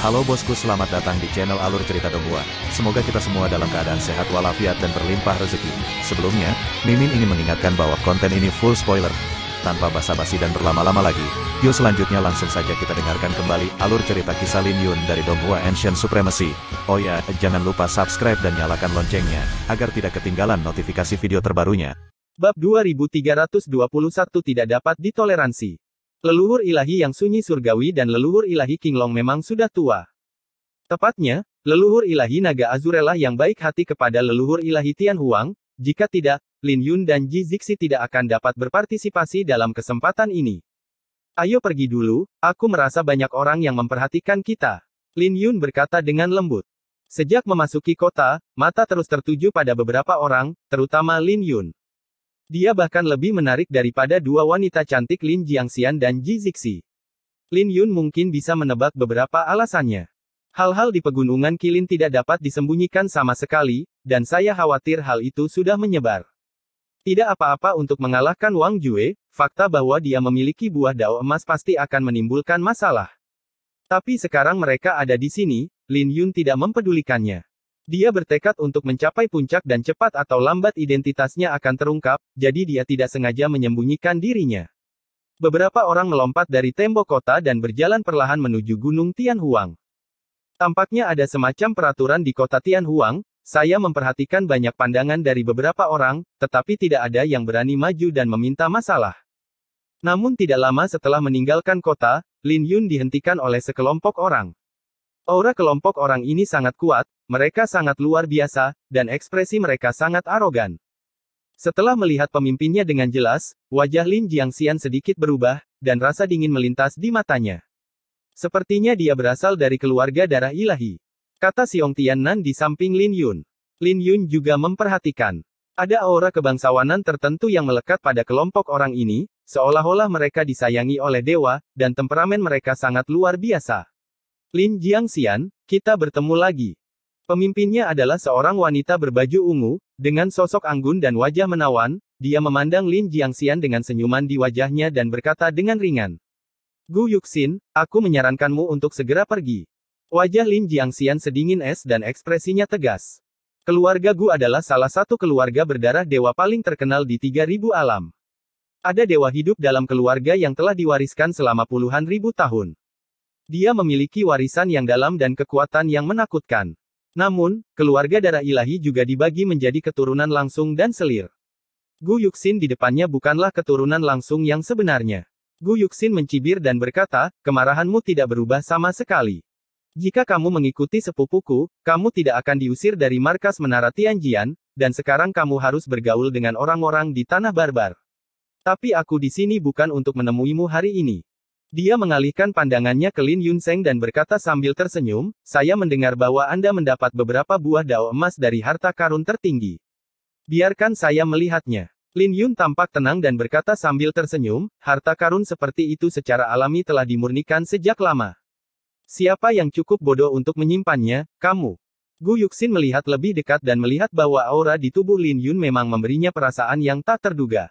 Halo bosku, selamat datang di channel Alur Cerita Donghua. Semoga kita semua dalam keadaan sehat walafiat dan berlimpah rezeki. Sebelumnya, Mimin ingin mengingatkan bahwa konten ini full spoiler. Tanpa basa-basi dan berlama-lama lagi, yuk selanjutnya langsung saja kita dengarkan kembali alur cerita kisah Lin Yun dari Donghua Ancient Supremacy. Oh ya, jangan lupa subscribe dan nyalakan loncengnya, agar tidak ketinggalan notifikasi video terbarunya. Bab 2321 tidak dapat ditoleransi. Leluhur ilahi yang sunyi surgawi dan leluhur ilahi Qinglong memang sudah tua. Tepatnya, leluhur ilahi naga Azurella yang baik hati kepada leluhur ilahi Tianhuang. Jika tidak, Lin Yun dan Ji Zixi tidak akan dapat berpartisipasi dalam kesempatan ini. Ayo pergi dulu, aku merasa banyak orang yang memperhatikan kita. Lin Yun berkata dengan lembut. Sejak memasuki kota, mata terus tertuju pada beberapa orang, terutama Lin Yun. Dia bahkan lebih menarik daripada dua wanita cantik Lin Jiangxian dan Ji Zixi. Lin Yun mungkin bisa menebak beberapa alasannya. Hal-hal di pegunungan Qilin tidak dapat disembunyikan sama sekali, dan saya khawatir hal itu sudah menyebar. Tidak apa-apa untuk mengalahkan Wang Jue, fakta bahwa dia memiliki buah dao emas pasti akan menimbulkan masalah. Tapi sekarang mereka ada di sini, Lin Yun tidak mempedulikannya. Dia bertekad untuk mencapai puncak dan cepat atau lambat identitasnya akan terungkap, jadi dia tidak sengaja menyembunyikan dirinya. Beberapa orang melompat dari tembok kota dan berjalan perlahan menuju Gunung Tianhuang. Tampaknya ada semacam peraturan di kota Tianhuang. Saya memperhatikan banyak pandangan dari beberapa orang, tetapi tidak ada yang berani maju dan meminta masalah. Namun tidak lama setelah meninggalkan kota, Lin Yun dihentikan oleh sekelompok orang. Aura kelompok orang ini sangat kuat, mereka sangat luar biasa, dan ekspresi mereka sangat arogan. Setelah melihat pemimpinnya dengan jelas, wajah Lin Jiangxian sedikit berubah, dan rasa dingin melintas di matanya. Sepertinya dia berasal dari keluarga darah ilahi. Kata Xiong Tiannan di samping Lin Yun. Lin Yun juga memperhatikan. Ada aura kebangsawanan tertentu yang melekat pada kelompok orang ini, seolah-olah mereka disayangi oleh dewa, dan temperamen mereka sangat luar biasa. Lin Jiangxian, kita bertemu lagi. Pemimpinnya adalah seorang wanita berbaju ungu, dengan sosok anggun dan wajah menawan. Dia memandang Lin Jiangxian dengan senyuman di wajahnya dan berkata dengan ringan. Gu Yuxin, aku menyarankanmu untuk segera pergi. Wajah Lin Jiangxian sedingin es dan ekspresinya tegas. Keluarga Gu adalah salah satu keluarga berdarah dewa paling terkenal di 3000 alam. Ada dewa hidup dalam keluarga yang telah diwariskan selama puluhan ribu tahun. Dia memiliki warisan yang dalam dan kekuatan yang menakutkan. Namun, keluarga darah ilahi juga dibagi menjadi keturunan langsung dan selir. Gu Yuxin di depannya bukanlah keturunan langsung yang sebenarnya. Gu Yuxin mencibir dan berkata, kemarahanmu tidak berubah sama sekali. Jika kamu mengikuti sepupuku, kamu tidak akan diusir dari markas Menara Tianjian, dan sekarang kamu harus bergaul dengan orang-orang di tanah barbar. Tapi aku di sini bukan untuk menemuimu hari ini. Dia mengalihkan pandangannya ke Lin Yunseng dan berkata sambil tersenyum, saya mendengar bahwa Anda mendapat beberapa buah dao emas dari harta karun tertinggi. Biarkan saya melihatnya. Lin Yun tampak tenang dan berkata sambil tersenyum, harta karun seperti itu secara alami telah dimurnikan sejak lama. Siapa yang cukup bodoh untuk menyimpannya, kamu? Gu Yuxin melihat lebih dekat dan melihat bahwa aura di tubuh Lin Yun memang memberinya perasaan yang tak terduga.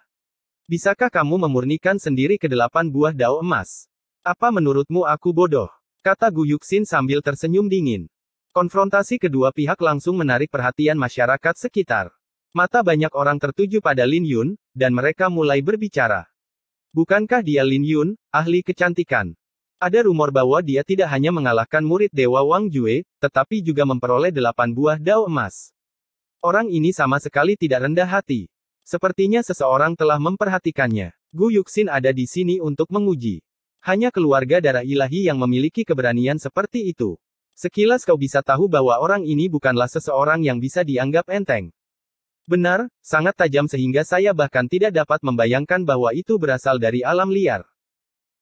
Bisakah kamu memurnikan sendiri ke-8 buah dao emas? Apa menurutmu aku bodoh? Kata Gu Yuxin sambil tersenyum dingin. Konfrontasi kedua pihak langsung menarik perhatian masyarakat sekitar. Mata banyak orang tertuju pada Lin Yun, dan mereka mulai berbicara. Bukankah dia Lin Yun, ahli kecantikan? Ada rumor bahwa dia tidak hanya mengalahkan murid dewa Wang Jue, tetapi juga memperoleh 8 buah dao emas. Orang ini sama sekali tidak rendah hati. Sepertinya seseorang telah memperhatikannya. Gu Yuxin ada di sini untuk menguji. Hanya keluarga darah ilahi yang memiliki keberanian seperti itu. Sekilas kau bisa tahu bahwa orang ini bukanlah seseorang yang bisa dianggap enteng. Benar, sangat tajam sehingga saya bahkan tidak dapat membayangkan bahwa itu berasal dari alam liar.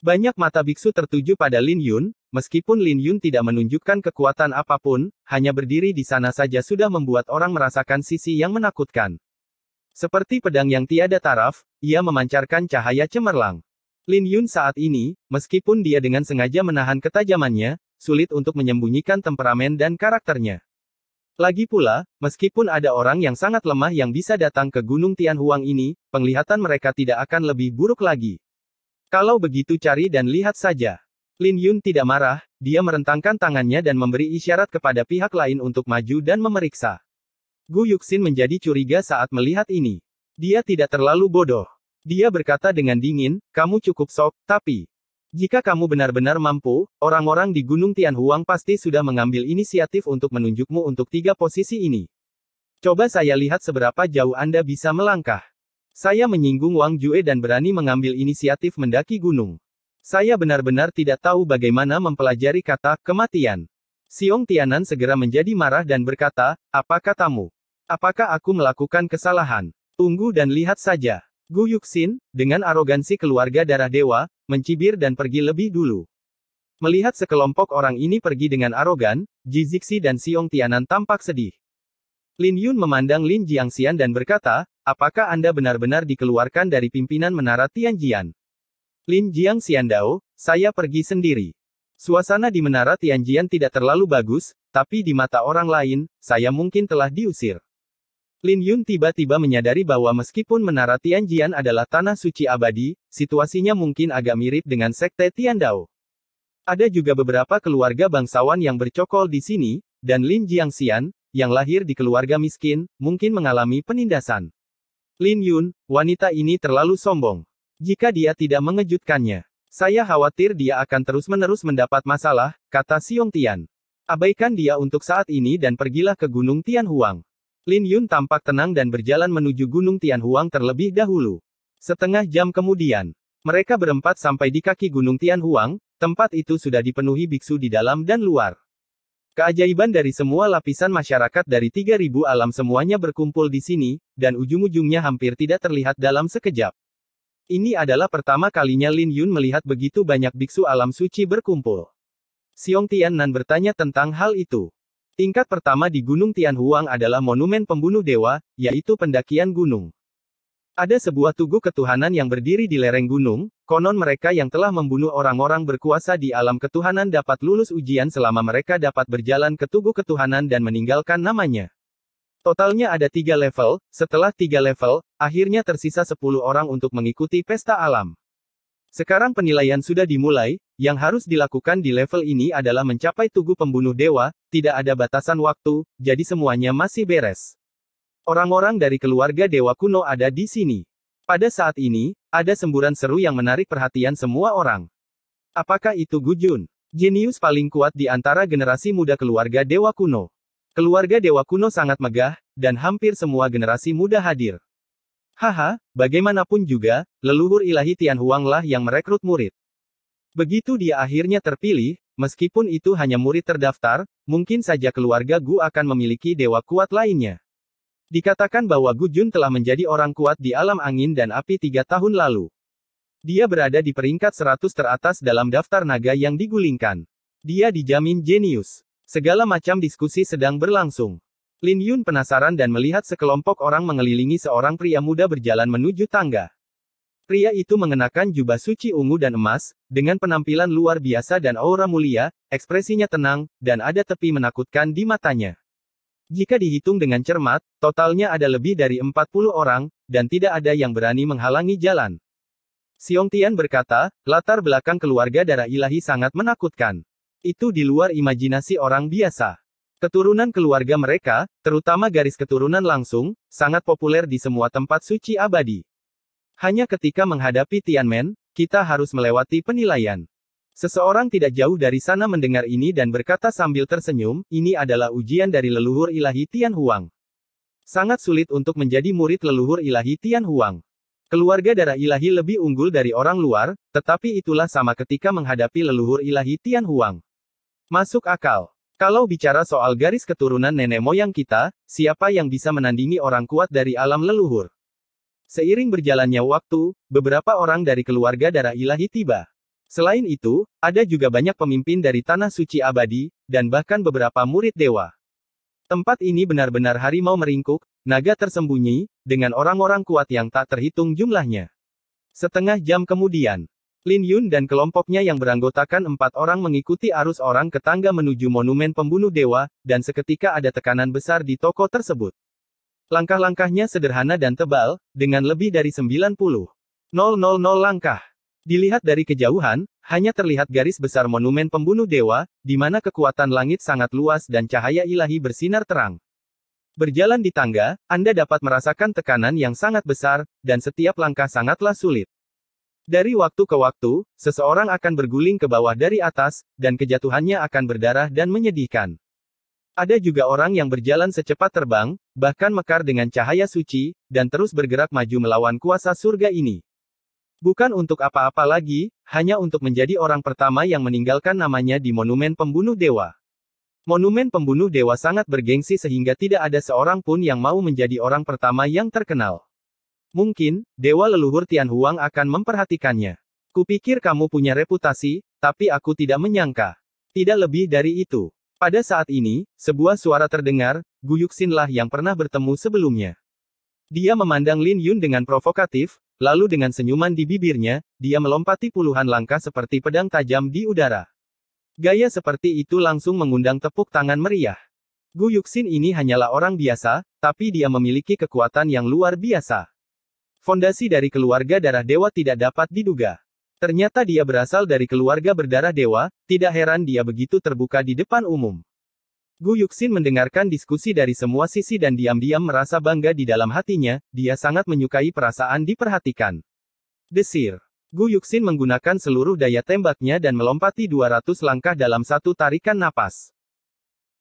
Banyak mata biksu tertuju pada Lin Yun, meskipun Lin Yun tidak menunjukkan kekuatan apapun, hanya berdiri di sana saja sudah membuat orang merasakan sisi yang menakutkan. Seperti pedang yang tiada taraf, ia memancarkan cahaya cemerlang. Lin Yun saat ini, meskipun dia dengan sengaja menahan ketajamannya, sulit untuk menyembunyikan temperamen dan karakternya. Lagi pula, meskipun ada orang yang sangat lemah yang bisa datang ke Gunung Tianhuang ini, penglihatan mereka tidak akan lebih buruk lagi. Kalau begitu cari dan lihat saja. Lin Yun tidak marah, dia merentangkan tangannya dan memberi isyarat kepada pihak lain untuk maju dan memeriksa. Gu Yuxin menjadi curiga saat melihat ini. Dia tidak terlalu bodoh. Dia berkata dengan dingin, kamu cukup sok, tapi jika kamu benar-benar mampu, orang-orang di Gunung Tianhuang pasti sudah mengambil inisiatif untuk menunjukmu untuk 3 posisi ini. Coba saya lihat seberapa jauh Anda bisa melangkah. Saya menyinggung Wang Jue dan berani mengambil inisiatif mendaki gunung. Saya benar-benar tidak tahu bagaimana mempelajari kata kematian. Xiong Tianan segera menjadi marah dan berkata, apa katamu? Apakah aku melakukan kesalahan? Tunggu dan lihat saja. Gu Yuxin, dengan arogansi keluarga darah dewa, mencibir dan pergi lebih dulu. Melihat sekelompok orang ini pergi dengan arogan, Ji Zixi dan Xiong Tianan tampak sedih. Lin Yun memandang Lin Jiangxian dan berkata, apakah Anda benar-benar dikeluarkan dari pimpinan Menara Tianjian? Lin Jiangxian Dao, saya pergi sendiri. Suasana di Menara Tianjian tidak terlalu bagus, tapi di mata orang lain, saya mungkin telah diusir. Lin Yun tiba-tiba menyadari bahwa meskipun Menara Tianjian adalah tanah suci abadi, situasinya mungkin agak mirip dengan Sekte Tiandao. Ada juga beberapa keluarga bangsawan yang bercokol di sini, dan Lin Jiangxian, yang lahir di keluarga miskin, mungkin mengalami penindasan. Lin Yun, wanita ini terlalu sombong. Jika dia tidak mengejutkannya, saya khawatir dia akan terus-menerus mendapat masalah, kata Xiong Tian. Abaikan dia untuk saat ini dan pergilah ke Gunung Tianhuang. Lin Yun tampak tenang dan berjalan menuju Gunung Tianhuang terlebih dahulu. Setengah jam kemudian, mereka berempat sampai di kaki Gunung Tianhuang, tempat itu sudah dipenuhi biksu di dalam dan luar. Keajaiban dari semua lapisan masyarakat dari 3.000 alam semuanya berkumpul di sini, dan ujung-ujungnya hampir tidak terlihat dalam sekejap. Ini adalah pertama kalinya Lin Yun melihat begitu banyak biksu alam suci berkumpul. Xiong Tianan bertanya tentang hal itu. Tingkat pertama di Gunung Tianhuang adalah monumen pembunuh dewa, yaitu pendakian gunung. Ada sebuah tugu ketuhanan yang berdiri di lereng gunung, konon mereka yang telah membunuh orang-orang berkuasa di alam ketuhanan dapat lulus ujian selama mereka dapat berjalan ke tugu ketuhanan dan meninggalkan namanya. Totalnya ada 3 level, setelah 3 level, akhirnya tersisa 10 orang untuk mengikuti pesta alam. Sekarang penilaian sudah dimulai, yang harus dilakukan di level ini adalah mencapai tugu pembunuh dewa, tidak ada batasan waktu, jadi semuanya masih beres. Orang-orang dari keluarga dewa kuno ada di sini. Pada saat ini, ada semburan seru yang menarik perhatian semua orang. Apakah itu Gu Jun? Jenius paling kuat di antara generasi muda keluarga dewa kuno. Keluarga dewa kuno sangat megah, dan hampir semua generasi muda hadir. Haha, bagaimanapun juga, leluhur ilahi Tianhuang lah yang merekrut murid. Begitu dia akhirnya terpilih, meskipun itu hanya murid terdaftar, mungkin saja keluarga Gu akan memiliki dewa kuat lainnya. Dikatakan bahwa Gu Jun telah menjadi orang kuat di alam angin dan api 3 tahun lalu. Dia berada di peringkat 100 teratas dalam daftar naga yang digulingkan. Dia dijamin jenius. Segala macam diskusi sedang berlangsung. Lin Yun penasaran dan melihat sekelompok orang mengelilingi seorang pria muda berjalan menuju tangga. Pria itu mengenakan jubah suci ungu dan emas, dengan penampilan luar biasa dan aura mulia, ekspresinya tenang, dan ada tepi menakutkan di matanya. Jika dihitung dengan cermat, totalnya ada lebih dari 40 orang, dan tidak ada yang berani menghalangi jalan. Xiong Tian berkata, latar belakang keluarga darah ilahi sangat menakutkan. Itu di luar imajinasi orang biasa. Keturunan keluarga mereka, terutama garis keturunan langsung, sangat populer di semua tempat suci abadi. Hanya ketika menghadapi Tianmen, kita harus melewati penilaian. Seseorang tidak jauh dari sana mendengar ini dan berkata sambil tersenyum, ini adalah ujian dari leluhur ilahi Tianhuang. Sangat sulit untuk menjadi murid leluhur ilahi Tianhuang. Keluarga darah ilahi lebih unggul dari orang luar, tetapi itulah sama ketika menghadapi leluhur ilahi Tianhuang. Masuk akal. Kalau bicara soal garis keturunan nenek moyang kita, siapa yang bisa menandingi orang kuat dari alam leluhur? Seiring berjalannya waktu, beberapa orang dari keluarga darah ilahi tiba. Selain itu, ada juga banyak pemimpin dari tanah suci abadi, dan bahkan beberapa murid dewa. Tempat ini benar-benar harimau meringkuk, naga tersembunyi, dengan orang-orang kuat yang tak terhitung jumlahnya. Setengah jam kemudian, Lin Yun dan kelompoknya yang beranggotakan 4 orang mengikuti arus orang ke tangga menuju monumen pembunuh dewa, dan seketika ada tekanan besar di toko tersebut. Langkah-langkahnya sederhana dan tebal, dengan lebih dari 90,000 langkah. Dilihat dari kejauhan, hanya terlihat garis besar monumen pembunuh dewa, di mana kekuatan langit sangat luas dan cahaya ilahi bersinar terang. Berjalan di tangga, Anda dapat merasakan tekanan yang sangat besar, dan setiap langkah sangatlah sulit. Dari waktu ke waktu, seseorang akan berguling ke bawah dari atas, dan kejatuhannya akan berdarah dan menyedihkan. Ada juga orang yang berjalan secepat terbang, bahkan mekar dengan cahaya suci, dan terus bergerak maju melawan kuasa surga ini. Bukan untuk apa-apa lagi, hanya untuk menjadi orang pertama yang meninggalkan namanya di monumen pembunuh dewa. Monumen pembunuh dewa sangat bergengsi sehingga tidak ada seorang pun yang mau menjadi orang pertama yang terkenal. Mungkin, dewa leluhur Tianhuang akan memperhatikannya. Kupikir kamu punya reputasi, tapi aku tidak menyangka. Tidak lebih dari itu. Pada saat ini, sebuah suara terdengar, Gu Yuxin-lah yang pernah bertemu sebelumnya. Dia memandang Lin Yun dengan provokatif, lalu dengan senyuman di bibirnya, dia melompati puluhan langkah seperti pedang tajam di udara. Gaya seperti itu langsung mengundang tepuk tangan meriah. Gu Yuxin ini hanyalah orang biasa, tapi dia memiliki kekuatan yang luar biasa. Fondasi dari keluarga darah dewa tidak dapat diduga. Ternyata dia berasal dari keluarga berdarah dewa, tidak heran dia begitu terbuka di depan umum. Gu Yuxin mendengarkan diskusi dari semua sisi dan diam-diam merasa bangga di dalam hatinya, dia sangat menyukai perasaan diperhatikan. Desir. Gu Yuxin menggunakan seluruh daya tembaknya dan melompati 200 langkah dalam satu tarikan napas.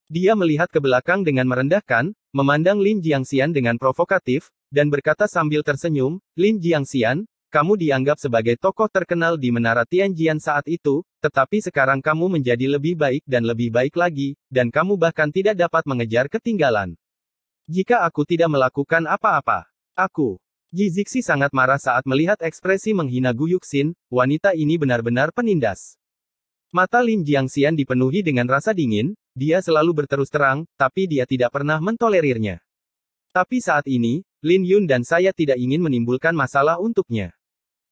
Dia melihat ke belakang dengan merendahkan, memandang Lin Jiangxian dengan provokatif, dan berkata sambil tersenyum, Lin Jiangxian, kamu dianggap sebagai tokoh terkenal di Menara Tianjian saat itu, tetapi sekarang kamu menjadi lebih baik dan lebih baik lagi, dan kamu bahkan tidak dapat mengejar ketinggalan. Jika aku tidak melakukan apa-apa, aku. Ji Zixi sangat marah saat melihat ekspresi menghina Gu Yuxin, wanita ini benar-benar penindas. Mata Lin Jiangxian dipenuhi dengan rasa dingin, dia selalu berterus terang, tapi dia tidak pernah mentolerirnya. Tapi saat ini, Lin Yun dan saya tidak ingin menimbulkan masalah untuknya.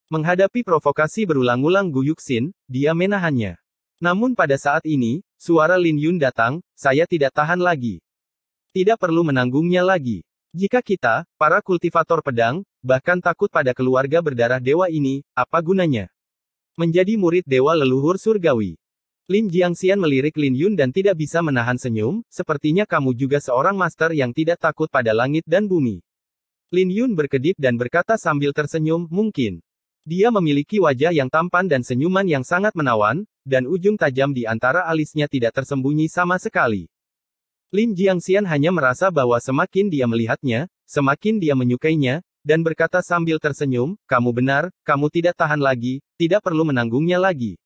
Menghadapi provokasi berulang-ulang Gu Yuxin, dia menahannya. Namun pada saat ini, suara Lin Yun datang, saya tidak tahan lagi. Tidak perlu menanggungnya lagi. Jika kita, para kultivator pedang, bahkan takut pada keluarga berdarah dewa ini, apa gunanya? Menjadi murid dewa leluhur surgawi. Lin Jiangxian melirik Lin Yun dan tidak bisa menahan senyum, sepertinya kamu juga seorang master yang tidak takut pada langit dan bumi. Lin Yun berkedip dan berkata sambil tersenyum, mungkin. Dia memiliki wajah yang tampan dan senyuman yang sangat menawan, dan ujung tajam di antara alisnya tidak tersembunyi sama sekali. Lin Jiangxian hanya merasa bahwa semakin dia melihatnya, semakin dia menyukainya, dan berkata sambil tersenyum, kamu benar, kamu tidak tahan lagi, tidak perlu menanggungnya lagi.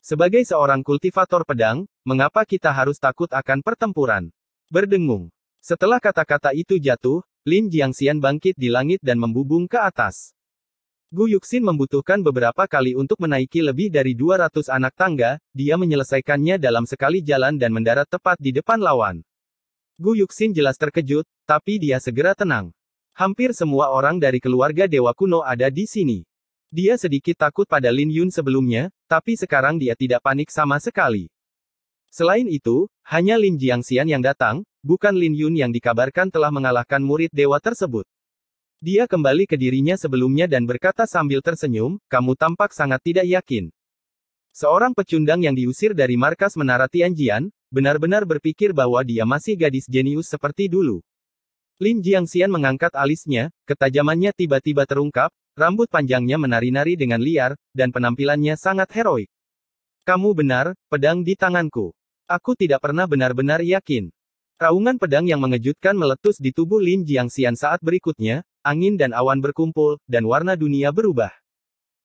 Sebagai seorang kultivator pedang, mengapa kita harus takut akan pertempuran? Berdengung. Setelah kata-kata itu jatuh, Lin Jiangxian bangkit di langit dan membubung ke atas. Gu Yuxin membutuhkan beberapa kali untuk menaiki lebih dari 200 anak tangga, dia menyelesaikannya dalam sekali jalan dan mendarat tepat di depan lawan. Gu Yuxin jelas terkejut, tapi dia segera tenang. Hampir semua orang dari keluarga dewa kuno ada di sini. Dia sedikit takut pada Lin Yun sebelumnya, tapi sekarang dia tidak panik sama sekali. Selain itu, hanya Lin Jiangxian yang datang, bukan Lin Yun yang dikabarkan telah mengalahkan murid dewa tersebut. Dia kembali ke dirinya sebelumnya dan berkata sambil tersenyum, kamu tampak sangat tidak yakin. Seorang pecundang yang diusir dari markas Menara Tianjian, benar-benar berpikir bahwa dia masih gadis jenius seperti dulu. Lin Jiangxian mengangkat alisnya, ketajamannya tiba-tiba terungkap, rambut panjangnya menari-nari dengan liar, dan penampilannya sangat heroik. Kamu benar, pedang di tanganku. Aku tidak pernah benar-benar yakin. Raungan pedang yang mengejutkan meletus di tubuh Lin Jiangxian saat berikutnya, angin dan awan berkumpul, dan warna dunia berubah.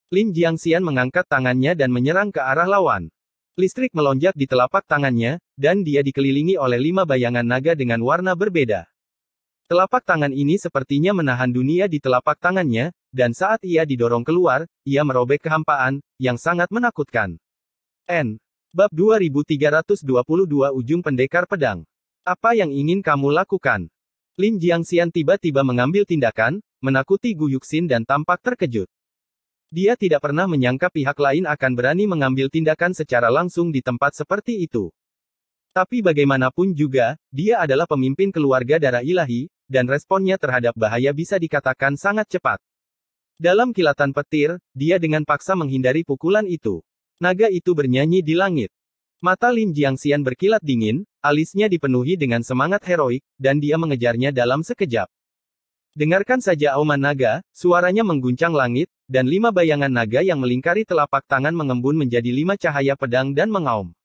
Lin Jiangxian mengangkat tangannya dan menyerang ke arah lawan. Listrik melonjak di telapak tangannya, dan dia dikelilingi oleh 5 bayangan naga dengan warna berbeda. Telapak tangan ini sepertinya menahan dunia di telapak tangannya, dan saat ia didorong keluar, ia merobek kehampaan, yang sangat menakutkan. Bab 2322 Ujung Pendekar Pedang. Apa yang ingin kamu lakukan? Lin Jiangxian tiba-tiba mengambil tindakan, menakuti Gu Yuxin dan tampak terkejut. Dia tidak pernah menyangka pihak lain akan berani mengambil tindakan secara langsung di tempat seperti itu. Tapi bagaimanapun juga, dia adalah pemimpin keluarga darah ilahi, dan responnya terhadap bahaya bisa dikatakan sangat cepat. Dalam kilatan petir, dia dengan paksa menghindari pukulan itu. Naga itu bernyanyi di langit. Mata Lin Jiangxian berkilat dingin, alisnya dipenuhi dengan semangat heroik, dan dia mengejarnya dalam sekejap. Dengarkan saja auman naga, suaranya mengguncang langit, dan 5 bayangan naga yang melingkari telapak tangan mengembun menjadi 5 cahaya pedang dan mengaum.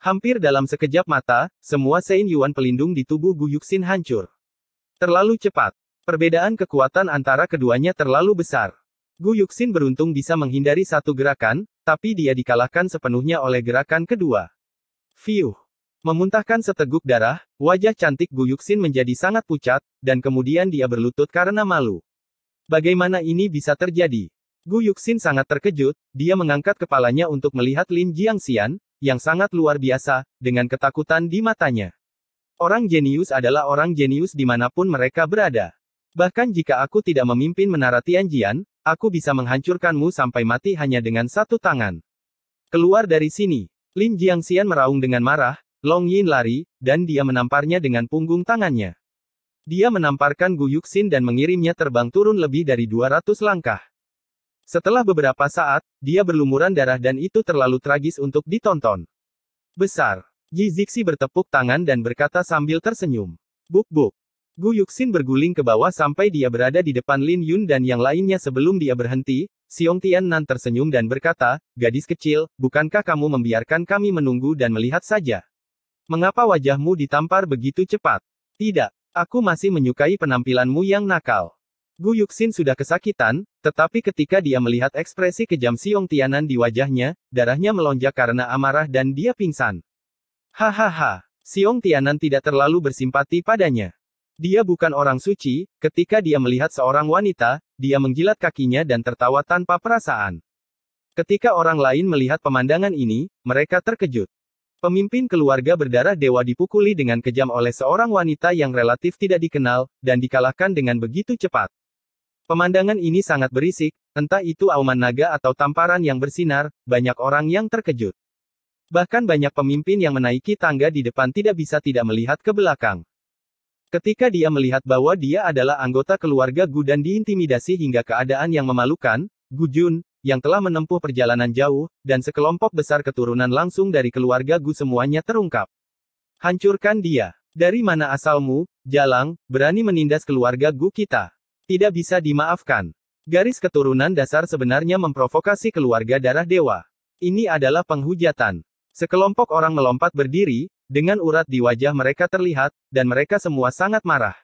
Hampir dalam sekejap mata, semua Sein Yuan pelindung di tubuh Gu Yuxin hancur. Terlalu cepat. Perbedaan kekuatan antara keduanya terlalu besar. Gu Yuxin beruntung bisa menghindari satu gerakan, tapi dia dikalahkan sepenuhnya oleh gerakan kedua. Fiuh. Memuntahkan seteguk darah, wajah cantik Gu Yuxin menjadi sangat pucat, dan kemudian dia berlutut karena malu. Bagaimana ini bisa terjadi? Gu Yuxin sangat terkejut, dia mengangkat kepalanya untuk melihat Lin Jiangxian, yang sangat luar biasa, dengan ketakutan di matanya. Orang jenius adalah orang jenius dimanapun mereka berada. Bahkan jika aku tidak memimpin menara Tianjian, aku bisa menghancurkanmu sampai mati hanya dengan satu tangan. Keluar dari sini. Lin Jiangxian meraung dengan marah. Long Yin lari, dan dia menamparnya dengan punggung tangannya. Dia menamparkan Gu Yuxin dan mengirimnya terbang turun lebih dari 200 langkah. Setelah beberapa saat, dia berlumuran darah dan itu terlalu tragis untuk ditonton. Besar. Ji Zixi bertepuk tangan dan berkata sambil tersenyum. Buk-buk. Gu Yuxin berguling ke bawah sampai dia berada di depan Lin Yun dan yang lainnya sebelum dia berhenti. Xiong Tiannan tersenyum dan berkata, gadis kecil, bukankah kamu membiarkan kami menunggu dan melihat saja? Mengapa wajahmu ditampar begitu cepat? Tidak, aku masih menyukai penampilanmu yang nakal. Gu Yuxin sudah kesakitan, tetapi ketika dia melihat ekspresi kejam Xiong Tiannan di wajahnya, darahnya melonjak karena amarah dan dia pingsan. Hahaha, Xiong Tiannan tidak terlalu bersimpati padanya. Dia bukan orang suci, ketika dia melihat seorang wanita, dia menjilat kakinya dan tertawa tanpa perasaan. Ketika orang lain melihat pemandangan ini, mereka terkejut. Pemimpin keluarga berdarah dewa dipukuli dengan kejam oleh seorang wanita yang relatif tidak dikenal, dan dikalahkan dengan begitu cepat. Pemandangan ini sangat berisik, entah itu auman naga atau tamparan yang bersinar, banyak orang yang terkejut. Bahkan banyak pemimpin yang menaiki tangga di depan tidak bisa tidak melihat ke belakang. Ketika dia melihat bahwa dia adalah anggota keluarga Gu dan diintimidasi hingga keadaan yang memalukan, Gu Jun, yang telah menempuh perjalanan jauh, dan sekelompok besar keturunan langsung dari keluarga Gu semuanya terungkap. Hancurkan dia. Dari mana asalmu, Jalang, berani menindas keluarga Gu kita? Tidak bisa dimaafkan. Garis keturunan dasar sebenarnya memprovokasi keluarga darah dewa. Ini adalah penghujatan. Sekelompok orang melompat berdiri, dengan urat di wajah mereka terlihat, dan mereka semua sangat marah.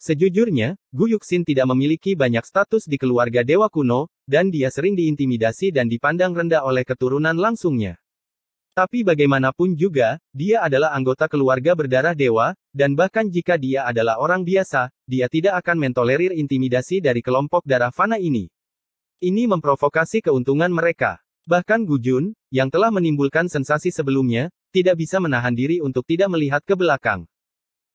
Sejujurnya, Gu Yuxin tidak memiliki banyak status di keluarga dewa kuno, dan dia sering diintimidasi dan dipandang rendah oleh keturunan langsungnya. Tapi bagaimanapun juga, dia adalah anggota keluarga berdarah dewa, dan bahkan jika dia adalah orang biasa, dia tidak akan mentolerir intimidasi dari kelompok darah fana ini. Ini memprovokasi keuntungan mereka. Bahkan Gu Jun, yang telah menimbulkan sensasi sebelumnya, tidak bisa menahan diri untuk tidak melihat ke belakang.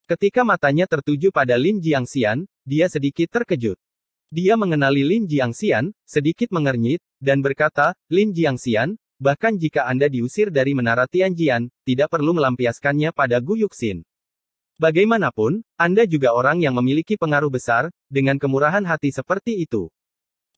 Ketika matanya tertuju pada Lin Jiangxian, dia sedikit terkejut. Dia mengenali Lin Jiangxian, sedikit mengernyit, dan berkata, Lin Jiangxian, bahkan jika Anda diusir dari menara Tianjian, tidak perlu melampiaskannya pada Gu Yuxin. Bagaimanapun, Anda juga orang yang memiliki pengaruh besar, dengan kemurahan hati seperti itu.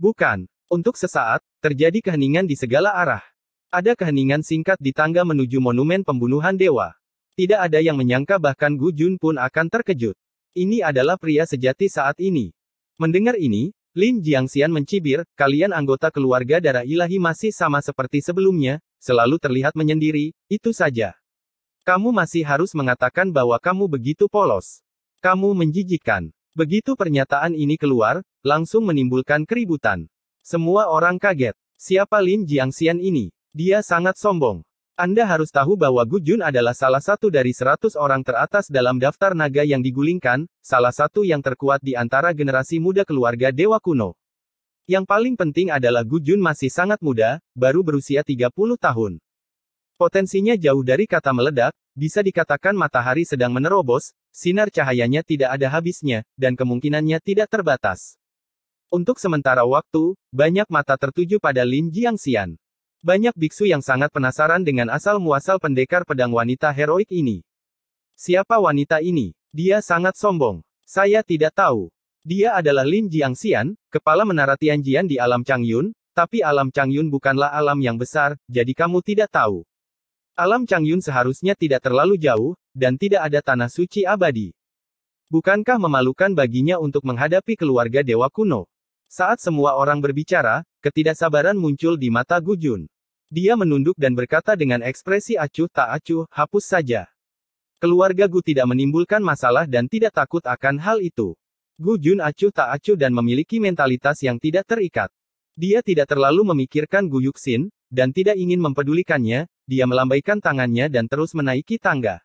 Bukan. Untuk sesaat, terjadi keheningan di segala arah. Ada keheningan singkat di tangga menuju monumen pembunuhan dewa. Tidak ada yang menyangka bahkan Gu Jun pun akan terkejut. Ini adalah pria sejati saat ini. Mendengar ini, Lin Jiangxian mencibir, kalian anggota keluarga darah ilahi masih sama seperti sebelumnya, selalu terlihat menyendiri, itu saja. Kamu masih harus mengatakan bahwa kamu begitu polos. Kamu menjijikkan. Begitu pernyataan ini keluar, langsung menimbulkan keributan. Semua orang kaget. Siapa Lin Jiangxian ini? Dia sangat sombong. Anda harus tahu bahwa Gu Jun adalah salah satu dari 100 orang teratas dalam daftar naga yang digulingkan, salah satu yang terkuat di antara generasi muda keluarga dewa kuno. Yang paling penting adalah Gu Jun masih sangat muda, baru berusia 30 tahun. Potensinya jauh dari kata meledak, bisa dikatakan matahari sedang menerobos, sinar cahayanya tidak ada habisnya, dan kemungkinannya tidak terbatas. Untuk sementara waktu, banyak mata tertuju pada Lin Jiangxian. Banyak biksu yang sangat penasaran dengan asal-muasal pendekar pedang wanita heroik ini. Siapa wanita ini? Dia sangat sombong. Saya tidak tahu. Dia adalah Lin Jiangxian, kepala menara Tianjian di alam Changyun, tapi alam Changyun bukanlah alam yang besar, jadi kamu tidak tahu. Alam Changyun seharusnya tidak terlalu jauh, dan tidak ada tanah suci abadi. Bukankah memalukan baginya untuk menghadapi keluarga dewa kuno? Saat semua orang berbicara, ketidaksabaran muncul di mata Gu Jun. Dia menunduk dan berkata dengan ekspresi acuh tak acuh, hapus saja. Keluarga Gu tidak menimbulkan masalah dan tidak takut akan hal itu. Gu Jun acuh tak acuh dan memiliki mentalitas yang tidak terikat. Dia tidak terlalu memikirkan Gu Yuxin, dan tidak ingin mempedulikannya, dia melambaikan tangannya dan terus menaiki tangga.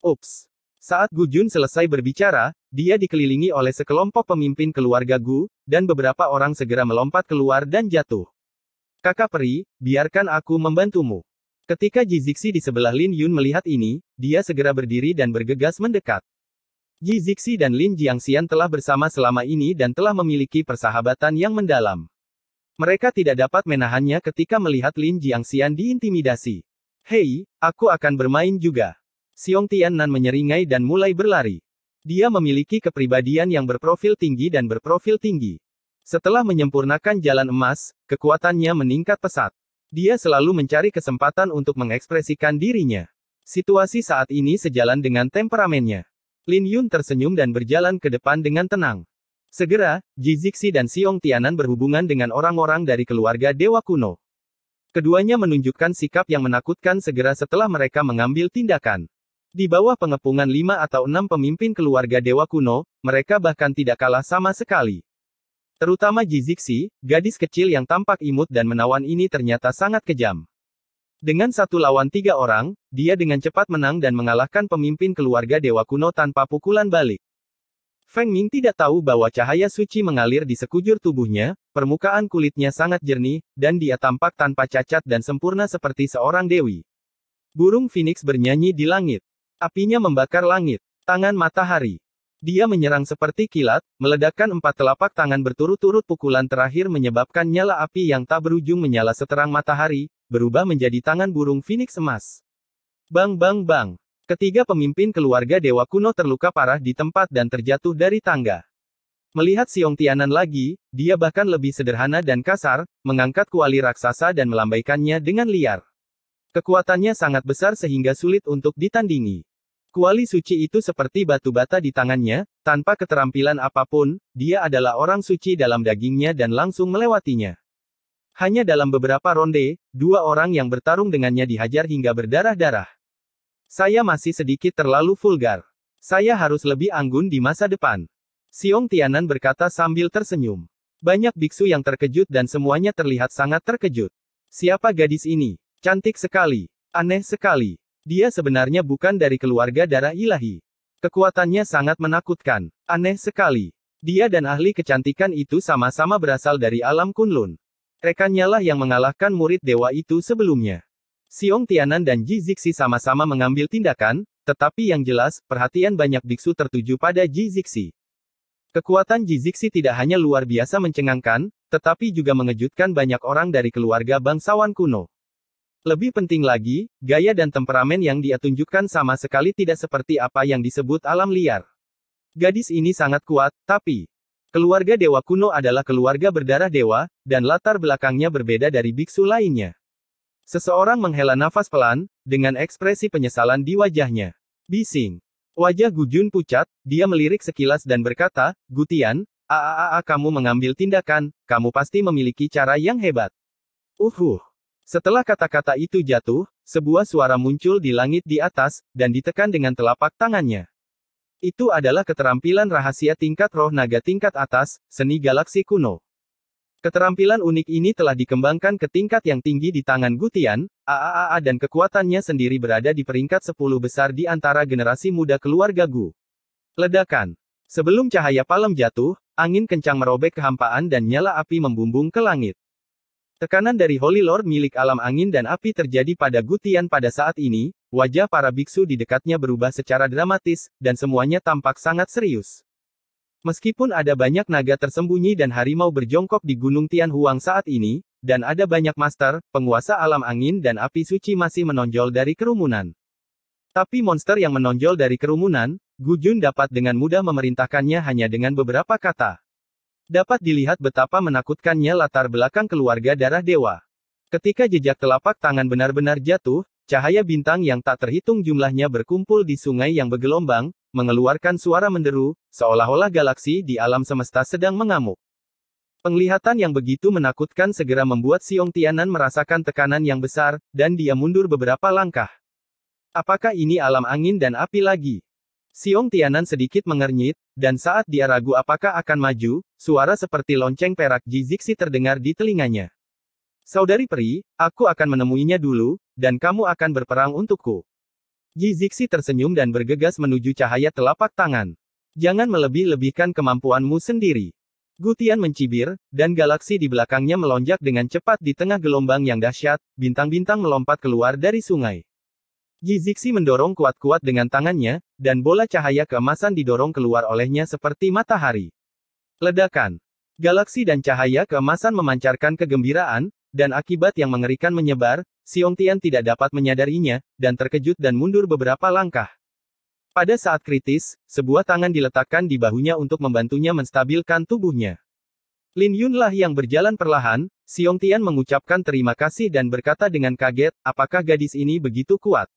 Ups. Saat Gu Jun selesai berbicara, dia dikelilingi oleh sekelompok pemimpin keluarga Gu, dan beberapa orang segera melompat keluar dan jatuh. Kakak peri, biarkan aku membantumu. Ketika Ji Zixi di sebelah Lin Yun melihat ini, dia segera berdiri dan bergegas mendekat. Ji Zixi dan Lin Jiangxian telah bersama selama ini dan telah memiliki persahabatan yang mendalam. Mereka tidak dapat menahannya ketika melihat Lin Jiangxian diintimidasi. Hei, aku akan bermain juga. Xiong Tiannan menyeringai dan mulai berlari. Dia memiliki kepribadian yang berprofil tinggi dan berprofil tinggi. Setelah menyempurnakan jalan emas, kekuatannya meningkat pesat. Dia selalu mencari kesempatan untuk mengekspresikan dirinya. Situasi saat ini sejalan dengan temperamennya. Lin Yun tersenyum dan berjalan ke depan dengan tenang. Segera, Ji Zixi dan Xiong Tiannan berhubungan dengan orang-orang dari keluarga dewa kuno. Keduanya menunjukkan sikap yang menakutkan segera setelah mereka mengambil tindakan. Di bawah pengepungan 5 atau 6 pemimpin keluarga dewa kuno, mereka bahkan tidak kalah sama sekali. Terutama Ji Zixi, gadis kecil yang tampak imut dan menawan ini ternyata sangat kejam. Dengan 1 lawan 3 orang, dia dengan cepat menang dan mengalahkan pemimpin keluarga dewa kuno tanpa pukulan balik. Feng Ming tidak tahu bahwa cahaya suci mengalir di sekujur tubuhnya, permukaan kulitnya sangat jernih, dan dia tampak tanpa cacat dan sempurna seperti seorang dewi. Burung Phoenix bernyanyi di langit. Apinya membakar langit. Tangan matahari. Dia menyerang seperti kilat, meledakkan 4 telapak tangan berturut-turut. Pukulan terakhir menyebabkan nyala api yang tak berujung menyala seterang matahari, berubah menjadi tangan burung Phoenix emas. Bang bang bang. Ketiga pemimpin keluarga dewa kuno terluka parah di tempat dan terjatuh dari tangga. Melihat Xiong Tiannan lagi, dia bahkan lebih sederhana dan kasar, mengangkat kuali raksasa dan melambaikannya dengan liar. Kekuatannya sangat besar sehingga sulit untuk ditandingi. Kuali suci itu seperti batu bata di tangannya, tanpa keterampilan apapun, dia adalah orang suci dalam dagingnya dan langsung melewatinya. Hanya dalam beberapa ronde, 2 orang yang bertarung dengannya dihajar hingga berdarah-darah. Saya masih sedikit terlalu vulgar. Saya harus lebih anggun di masa depan. Xiong Tiannan berkata sambil tersenyum. Banyak biksu yang terkejut dan semuanya terlihat sangat terkejut. Siapa gadis ini? Cantik sekali. Aneh sekali. Dia sebenarnya bukan dari keluarga darah ilahi. Kekuatannya sangat menakutkan. Aneh sekali. Dia dan ahli kecantikan itu sama-sama berasal dari alam Kunlun. Rekannya lah yang mengalahkan murid dewa itu sebelumnya. Xiong Tiannan dan Ji Zixi sama-sama mengambil tindakan, tetapi yang jelas, perhatian banyak biksu tertuju pada Ji Zixi. Kekuatan Ji Zixi tidak hanya luar biasa mencengangkan, tetapi juga mengejutkan banyak orang dari keluarga bangsawan kuno. Lebih penting lagi, gaya dan temperamen yang dia tunjukkan sama sekali tidak seperti apa yang disebut alam liar. Gadis ini sangat kuat, tapi keluarga dewa kuno adalah keluarga berdarah dewa, dan latar belakangnya berbeda dari biksu lainnya. Seseorang menghela nafas pelan, dengan ekspresi penyesalan di wajahnya. Bising. Wajah Gu Jun pucat, dia melirik sekilas dan berkata, Gutian, kamu mengambil tindakan, kamu pasti memiliki cara yang hebat. Setelah kata-kata itu jatuh, sebuah suara muncul di langit di atas, dan ditekan dengan telapak tangannya. Itu adalah keterampilan rahasia tingkat roh naga tingkat atas, seni galaksi kuno. Keterampilan unik ini telah dikembangkan ke tingkat yang tinggi di tangan Gutian, dan kekuatannya sendiri berada di peringkat 10 besar di antara generasi muda keluarga Gu. Ledakan. Sebelum cahaya palem jatuh, angin kencang merobek kehampaan dan nyala api membumbung ke langit. Tekanan dari Holy Lord milik alam angin dan api terjadi pada Gutian pada saat ini, wajah para biksu di dekatnya berubah secara dramatis, dan semuanya tampak sangat serius. Meskipun ada banyak naga tersembunyi dan harimau berjongkok di Gunung Tianhuang saat ini, dan ada banyak master, penguasa alam angin dan api suci masih menonjol dari kerumunan. Tapi monster yang menonjol dari kerumunan, Gu Jun dapat dengan mudah memerintahkannya hanya dengan beberapa kata. Dapat dilihat betapa menakutkannya latar belakang keluarga darah dewa. Ketika jejak telapak tangan benar-benar jatuh, cahaya bintang yang tak terhitung jumlahnya berkumpul di sungai yang bergelombang, mengeluarkan suara menderu, seolah-olah galaksi di alam semesta sedang mengamuk. Penglihatan yang begitu menakutkan segera membuat Xiong Tianan merasakan tekanan yang besar, dan dia mundur beberapa langkah. Apakah ini alam angin dan api lagi? Xiong Tianan sedikit mengernyit, dan saat dia ragu apakah akan maju, suara seperti lonceng perak Ji Zixi terdengar di telinganya. Saudari peri, aku akan menemuinya dulu, dan kamu akan berperang untukku. Ji Zixi tersenyum dan bergegas menuju cahaya telapak tangan. Jangan melebih-lebihkan kemampuanmu sendiri. Gu Tian mencibir, dan galaksi di belakangnya melonjak dengan cepat di tengah gelombang yang dahsyat, bintang-bintang melompat keluar dari sungai. Ji Zixi mendorong kuat-kuat dengan tangannya, dan bola cahaya keemasan didorong keluar olehnya seperti matahari. Ledakan. Galaksi dan cahaya keemasan memancarkan kegembiraan, dan akibat yang mengerikan menyebar, Xiong Tian tidak dapat menyadarinya, dan terkejut dan mundur beberapa langkah. Pada saat kritis, sebuah tangan diletakkan di bahunya untuk membantunya menstabilkan tubuhnya. Lin Yunlah yang berjalan perlahan, Xiong Tian mengucapkan terima kasih dan berkata dengan kaget, apakah gadis ini begitu kuat?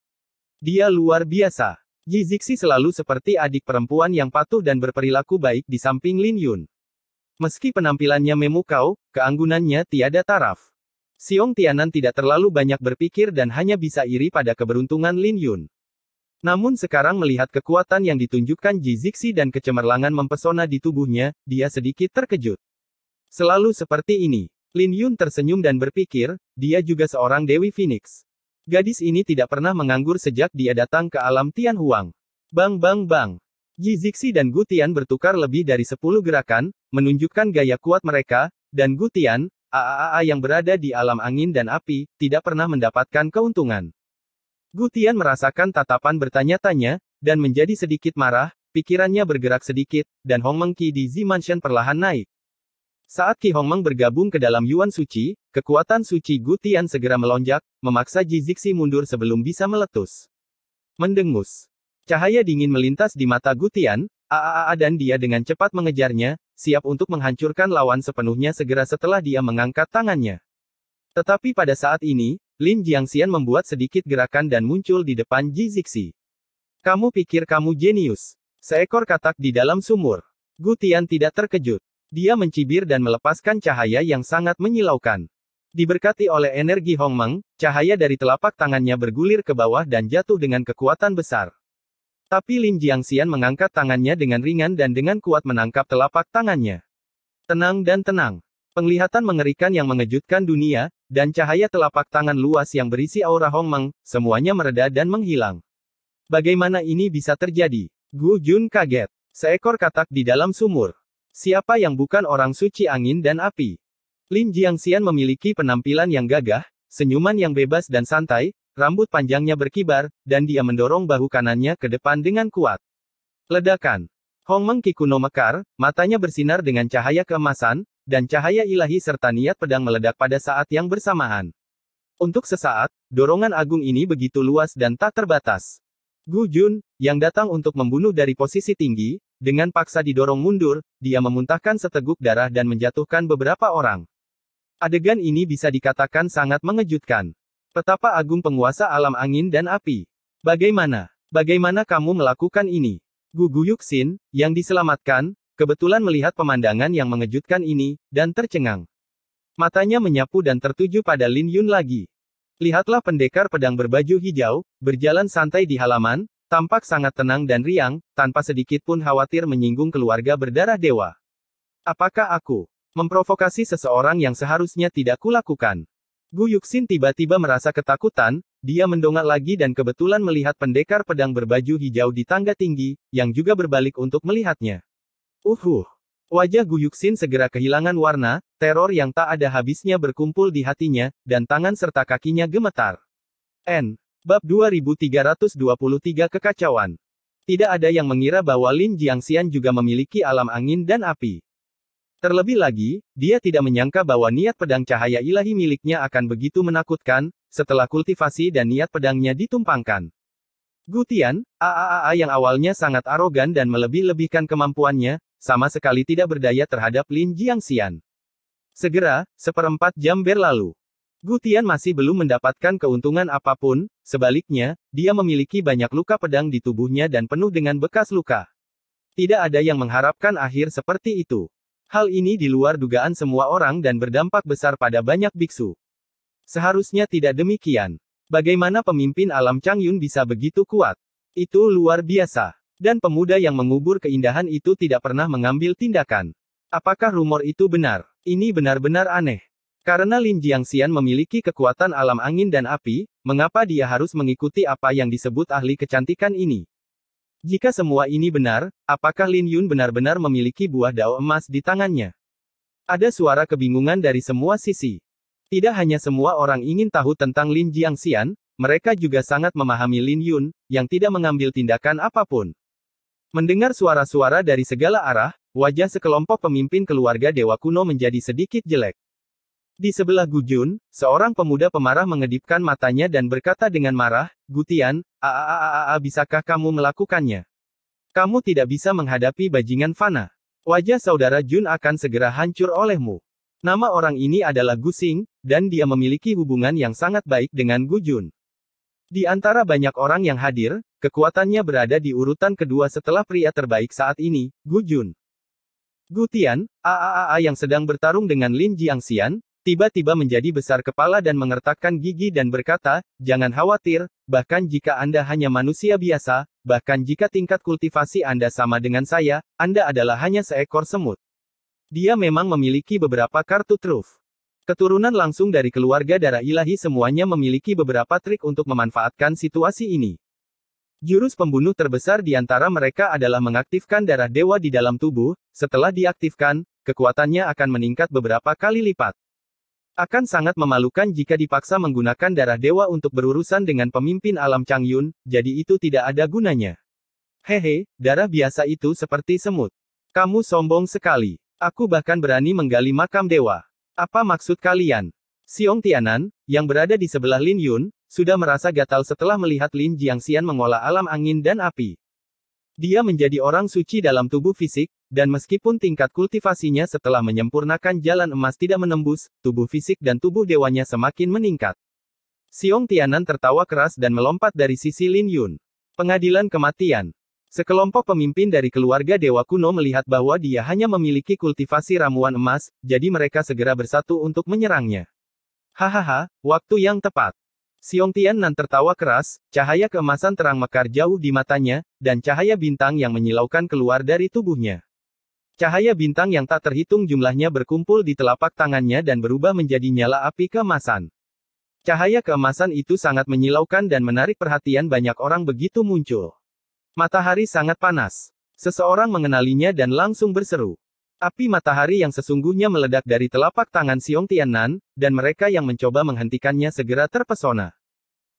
Dia luar biasa. Ji Zixi selalu seperti adik perempuan yang patuh dan berperilaku baik di samping Lin Yun. Meski penampilannya memukau, keanggunannya tiada taraf. Xiong Tianan tidak terlalu banyak berpikir dan hanya bisa iri pada keberuntungan Lin Yun. Namun sekarang melihat kekuatan yang ditunjukkan Ji Zixi dan kecemerlangan mempesona di tubuhnya, dia sedikit terkejut. Selalu seperti ini. Lin Yun tersenyum dan berpikir, dia juga seorang Dewi Phoenix. Gadis ini tidak pernah menganggur sejak dia datang ke alam Tian Huang. Bang bang bang. Ji Zixi dan Gu Tian bertukar lebih dari 10 gerakan, menunjukkan gaya kuat mereka, dan Gu Tian, AAA yang berada di alam angin dan api, tidak pernah mendapatkan keuntungan. Gu Tian merasakan tatapan bertanya-tanya, dan menjadi sedikit marah, pikirannya bergerak sedikit, dan Hongmeng Qi di Zi Mansion perlahan naik. Saat Qi Hongmeng bergabung ke dalam Yuan Suci, kekuatan suci Gu Tian segera melonjak, memaksa Ji Zixi mundur sebelum bisa meletus. Mendengus. Cahaya dingin melintas di mata Gu Tian, AAA dan dia dengan cepat mengejarnya, siap untuk menghancurkan lawan sepenuhnya segera setelah dia mengangkat tangannya. Tetapi pada saat ini, Lin Jiangxian membuat sedikit gerakan dan muncul di depan Ji Zixi. Kamu pikir kamu jenius? Seekor katak di dalam sumur. Gu Tian tidak terkejut. Dia mencibir dan melepaskan cahaya yang sangat menyilaukan. Diberkati oleh energi Hongmeng, cahaya dari telapak tangannya bergulir ke bawah dan jatuh dengan kekuatan besar. Tapi Lin Jiangxian mengangkat tangannya dengan ringan dan dengan kuat menangkap telapak tangannya. Tenang dan tenang. Penglihatan mengerikan yang mengejutkan dunia, dan cahaya telapak tangan luas yang berisi aura Hongmeng, semuanya mereda dan menghilang. Bagaimana ini bisa terjadi? Gu Jun kaget. Seekor katak di dalam sumur. Siapa yang bukan orang suci angin dan api? Lin Jiangxian memiliki penampilan yang gagah, senyuman yang bebas dan santai, rambut panjangnya berkibar, dan dia mendorong bahu kanannya ke depan dengan kuat. Ledakan. Hongmeng Qi kuno mekar, matanya bersinar dengan cahaya keemasan, dan cahaya ilahi serta niat pedang meledak pada saat yang bersamaan. Untuk sesaat, dorongan agung ini begitu luas dan tak terbatas. Gu Jun, yang datang untuk membunuh dari posisi tinggi, dengan paksa didorong mundur, dia memuntahkan seteguk darah dan menjatuhkan beberapa orang. Adegan ini bisa dikatakan sangat mengejutkan. Betapa agung penguasa alam angin dan api. Bagaimana kamu melakukan ini? Gu Guyuxin, yang diselamatkan, kebetulan melihat pemandangan yang mengejutkan ini, dan tercengang. Matanya menyapu dan tertuju pada Lin Yun lagi. Lihatlah pendekar pedang berbaju hijau, berjalan santai di halaman, tampak sangat tenang dan riang, tanpa sedikit pun khawatir menyinggung keluarga berdarah dewa. Apakah aku memprovokasi seseorang yang seharusnya tidak kulakukan? Gu Yuxin tiba-tiba merasa ketakutan, dia mendongak lagi dan kebetulan melihat pendekar pedang berbaju hijau di tangga tinggi, yang juga berbalik untuk melihatnya. Wajah Gu Yuxin segera kehilangan warna, teror yang tak ada habisnya berkumpul di hatinya, dan tangan serta kakinya gemetar. Bab 2323 Kekacauan. Tidak ada yang mengira bahwa Lin Jiangxian juga memiliki alam angin dan api. Terlebih lagi, dia tidak menyangka bahwa niat pedang cahaya ilahi miliknya akan begitu menakutkan, setelah kultivasi dan niat pedangnya ditumpangkan. Gu Tian, yang awalnya sangat arogan dan melebih-lebihkan kemampuannya, sama sekali tidak berdaya terhadap Lin Jiangxian. Segera, 1/4 jam berlalu. Gu Tian masih belum mendapatkan keuntungan apapun, sebaliknya, dia memiliki banyak luka pedang di tubuhnya dan penuh dengan bekas luka. Tidak ada yang mengharapkan akhir seperti itu. Hal ini di luar dugaan semua orang dan berdampak besar pada banyak biksu. Seharusnya tidak demikian. Bagaimana pemimpin alam Changyun bisa begitu kuat? Itu luar biasa. Dan pemuda yang mengubur keindahan itu tidak pernah mengambil tindakan. Apakah rumor itu benar? Ini benar-benar aneh. Karena Lin Jiangxian memiliki kekuatan alam angin dan api, mengapa dia harus mengikuti apa yang disebut ahli kecantikan ini? Jika semua ini benar, apakah Lin Yun benar-benar memiliki buah dao emas di tangannya? Ada suara kebingungan dari semua sisi. Tidak hanya semua orang ingin tahu tentang Lin Jiangxian, mereka juga sangat memahami Lin Yun, yang tidak mengambil tindakan apapun. Mendengar suara-suara dari segala arah, wajah sekelompok pemimpin keluarga dewa kuno menjadi sedikit jelek. Di sebelah Gu Jun, seorang pemuda pemarah mengedipkan matanya dan berkata dengan marah, Gu Tian, bisakah kamu melakukannya? Kamu tidak bisa menghadapi bajingan fana. Wajah saudara Jun akan segera hancur olehmu. Nama orang ini adalah Gu Xing, dan dia memiliki hubungan yang sangat baik dengan Gu Jun. Di antara banyak orang yang hadir, kekuatannya berada di urutan kedua setelah pria terbaik saat ini, Gu Jun. Gu Tian, yang sedang bertarung dengan Lin Jiangxian, tiba-tiba menjadi besar kepala dan mengertakkan gigi dan berkata, jangan khawatir, bahkan jika Anda hanya manusia biasa, bahkan jika tingkat kultivasi Anda sama dengan saya, Anda adalah hanya seekor semut. Dia memang memiliki beberapa kartu truf. Keturunan langsung dari keluarga darah ilahi semuanya memiliki beberapa trik untuk memanfaatkan situasi ini. Jurus pembunuh terbesar di antara mereka adalah mengaktifkan darah dewa di dalam tubuh, setelah diaktifkan, kekuatannya akan meningkat beberapa kali lipat. Akan sangat memalukan jika dipaksa menggunakan darah dewa untuk berurusan dengan pemimpin alam Changyun, jadi itu tidak ada gunanya. Hehe, darah biasa itu seperti semut. Kamu sombong sekali. Aku bahkan berani menggali makam dewa. Apa maksud kalian? Xiong Tianan, yang berada di sebelah Lin Yun, sudah merasa gatal setelah melihat Lin Jiangxian mengolah alam angin dan api. Dia menjadi orang suci dalam tubuh fisik, dan meskipun tingkat kultivasinya setelah menyempurnakan jalan emas tidak menembus, tubuh fisik dan tubuh dewanya semakin meningkat. Xiong Tianan tertawa keras dan melompat dari sisi Lin Yun. Pengadilan kematian. Sekelompok pemimpin dari keluarga dewa kuno melihat bahwa dia hanya memiliki kultivasi ramuan emas, jadi mereka segera bersatu untuk menyerangnya. Hahaha, waktu yang tepat. Xiong Tianan tertawa keras, cahaya keemasan terang mekar jauh di matanya, dan cahaya bintang yang menyilaukan keluar dari tubuhnya. Cahaya bintang yang tak terhitung jumlahnya berkumpul di telapak tangannya dan berubah menjadi nyala api keemasan. Cahaya keemasan itu sangat menyilaukan dan menarik perhatian banyak orang begitu muncul. Matahari sangat panas. Seseorang mengenalinya dan langsung berseru. Api matahari yang sesungguhnya meledak dari telapak tangan Xiong Tianan, dan mereka yang mencoba menghentikannya segera terpesona.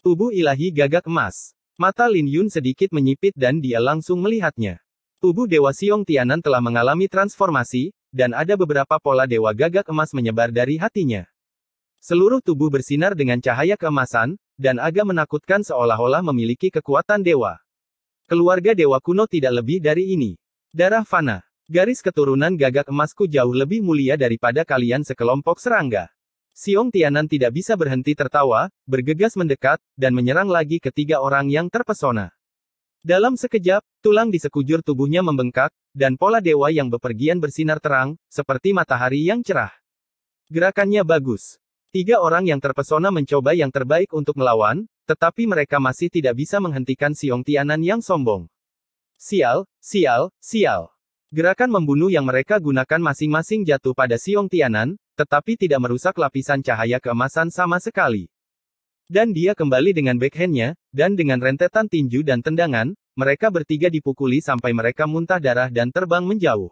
Tubuh ilahi gagak emas. Mata Lin Yun sedikit menyipit dan dia langsung melihatnya. Tubuh Dewa Xiong Tianan telah mengalami transformasi, dan ada beberapa pola dewa gagak emas menyebar dari hatinya. Seluruh tubuh bersinar dengan cahaya keemasan, dan agak menakutkan seolah-olah memiliki kekuatan dewa. Keluarga dewa kuno tidak lebih dari ini. Darah fana. Garis keturunan gagak emasku jauh lebih mulia daripada kalian sekelompok serangga. Xiong Tianan tidak bisa berhenti tertawa, bergegas mendekat, dan menyerang lagi ketiga orang yang terpesona. Dalam sekejap, tulang di sekujur tubuhnya membengkak, dan pola dewa yang bepergian bersinar terang, seperti matahari yang cerah. Gerakannya bagus. Tiga orang yang terpesona mencoba yang terbaik untuk melawan, tetapi mereka masih tidak bisa menghentikan Xiong Tianan yang sombong. Sial, sial, sial. Gerakan membunuh yang mereka gunakan masing-masing jatuh pada Xiong Tianan, tetapi tidak merusak lapisan cahaya keemasan sama sekali. Dan dia kembali dengan backhandnya, dan dengan rentetan tinju dan tendangan, mereka bertiga dipukuli sampai mereka muntah darah dan terbang menjauh.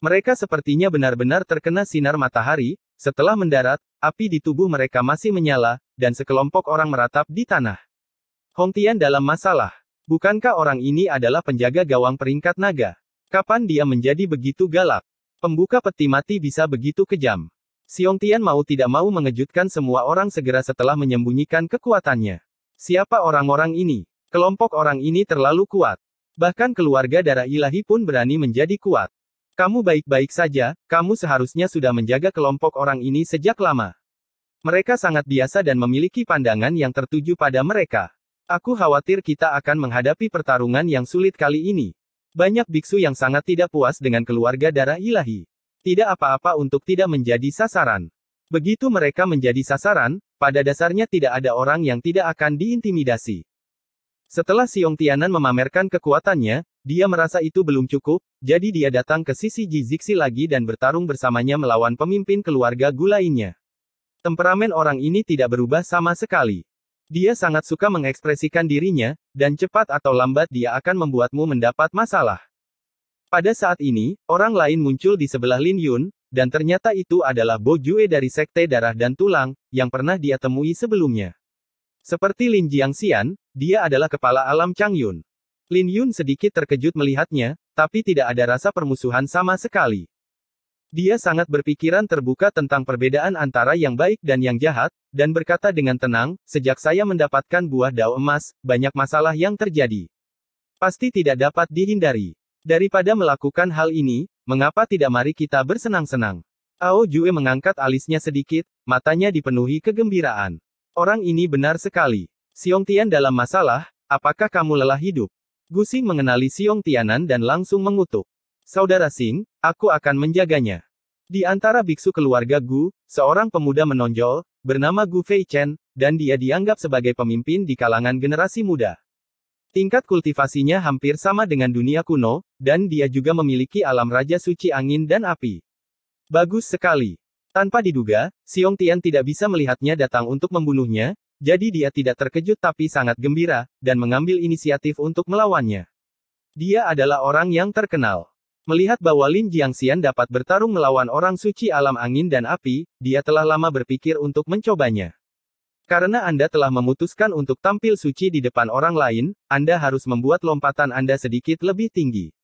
Mereka sepertinya benar-benar terkena sinar matahari, setelah mendarat, api di tubuh mereka masih menyala, dan sekelompok orang meratap di tanah. Hong Tian dalam masalah. Bukankah orang ini adalah penjaga gawang peringkat naga? Kapan dia menjadi begitu galak? Pembuka peti mati bisa begitu kejam. Xiong Tian mau tidak mau mengejutkan semua orang segera setelah menyembunyikan kekuatannya. Siapa orang-orang ini? Kelompok orang ini terlalu kuat. Bahkan keluarga darah ilahi pun berani menjadi kuat. Kamu baik-baik saja, kamu seharusnya sudah menjaga kelompok orang ini sejak lama. Mereka sangat biasa dan memiliki pandangan yang tertuju pada mereka. Aku khawatir kita akan menghadapi pertarungan yang sulit kali ini. Banyak biksu yang sangat tidak puas dengan keluarga darah ilahi. Tidak apa-apa untuk tidak menjadi sasaran. Begitu mereka menjadi sasaran, pada dasarnya tidak ada orang yang tidak akan diintimidasi. Setelah Xiong Tianan memamerkan kekuatannya, dia merasa itu belum cukup, jadi dia datang ke sisi Ji Zixi lagi dan bertarung bersamanya melawan pemimpin keluarga Gu lainnya. Temperamen orang ini tidak berubah sama sekali. Dia sangat suka mengekspresikan dirinya, dan cepat atau lambat dia akan membuatmu mendapat masalah. Pada saat ini, orang lain muncul di sebelah Lin Yun, dan ternyata itu adalah Bo Jue dari Sekte Darah dan Tulang, yang pernah dia temui sebelumnya. Seperti Lin Jiangxian, dia adalah kepala alam Changyun. Lin Yun sedikit terkejut melihatnya, tapi tidak ada rasa permusuhan sama sekali. Dia sangat berpikiran terbuka tentang perbedaan antara yang baik dan yang jahat, dan berkata dengan tenang, sejak saya mendapatkan buah dao emas, banyak masalah yang terjadi. Pasti tidak dapat dihindari. Daripada melakukan hal ini, mengapa tidak mari kita bersenang-senang? Ao Jue mengangkat alisnya sedikit, matanya dipenuhi kegembiraan. Orang ini benar sekali. Xiong Tian dalam masalah, apakah kamu lelah hidup? Gu Xing mengenali Xiong Tianan dan langsung mengutuk. Saudara Xing, aku akan menjaganya. Di antara biksu keluarga Gu, seorang pemuda menonjol, bernama Gu Feichen, dan dia dianggap sebagai pemimpin di kalangan generasi muda. Tingkat kultivasinya hampir sama dengan dunia kuno, dan dia juga memiliki alam raja suci angin dan api. Bagus sekali. Tanpa diduga, Xiong Tian tidak bisa melihatnya datang untuk membunuhnya, jadi dia tidak terkejut tapi sangat gembira, dan mengambil inisiatif untuk melawannya. Dia adalah orang yang terkenal. Melihat bahwa Lin Jiangxian dapat bertarung melawan orang suci alam angin dan api, dia telah lama berpikir untuk mencobanya. Karena Anda telah memutuskan untuk tampil suci di depan orang lain, Anda harus membuat lompatan Anda sedikit lebih tinggi.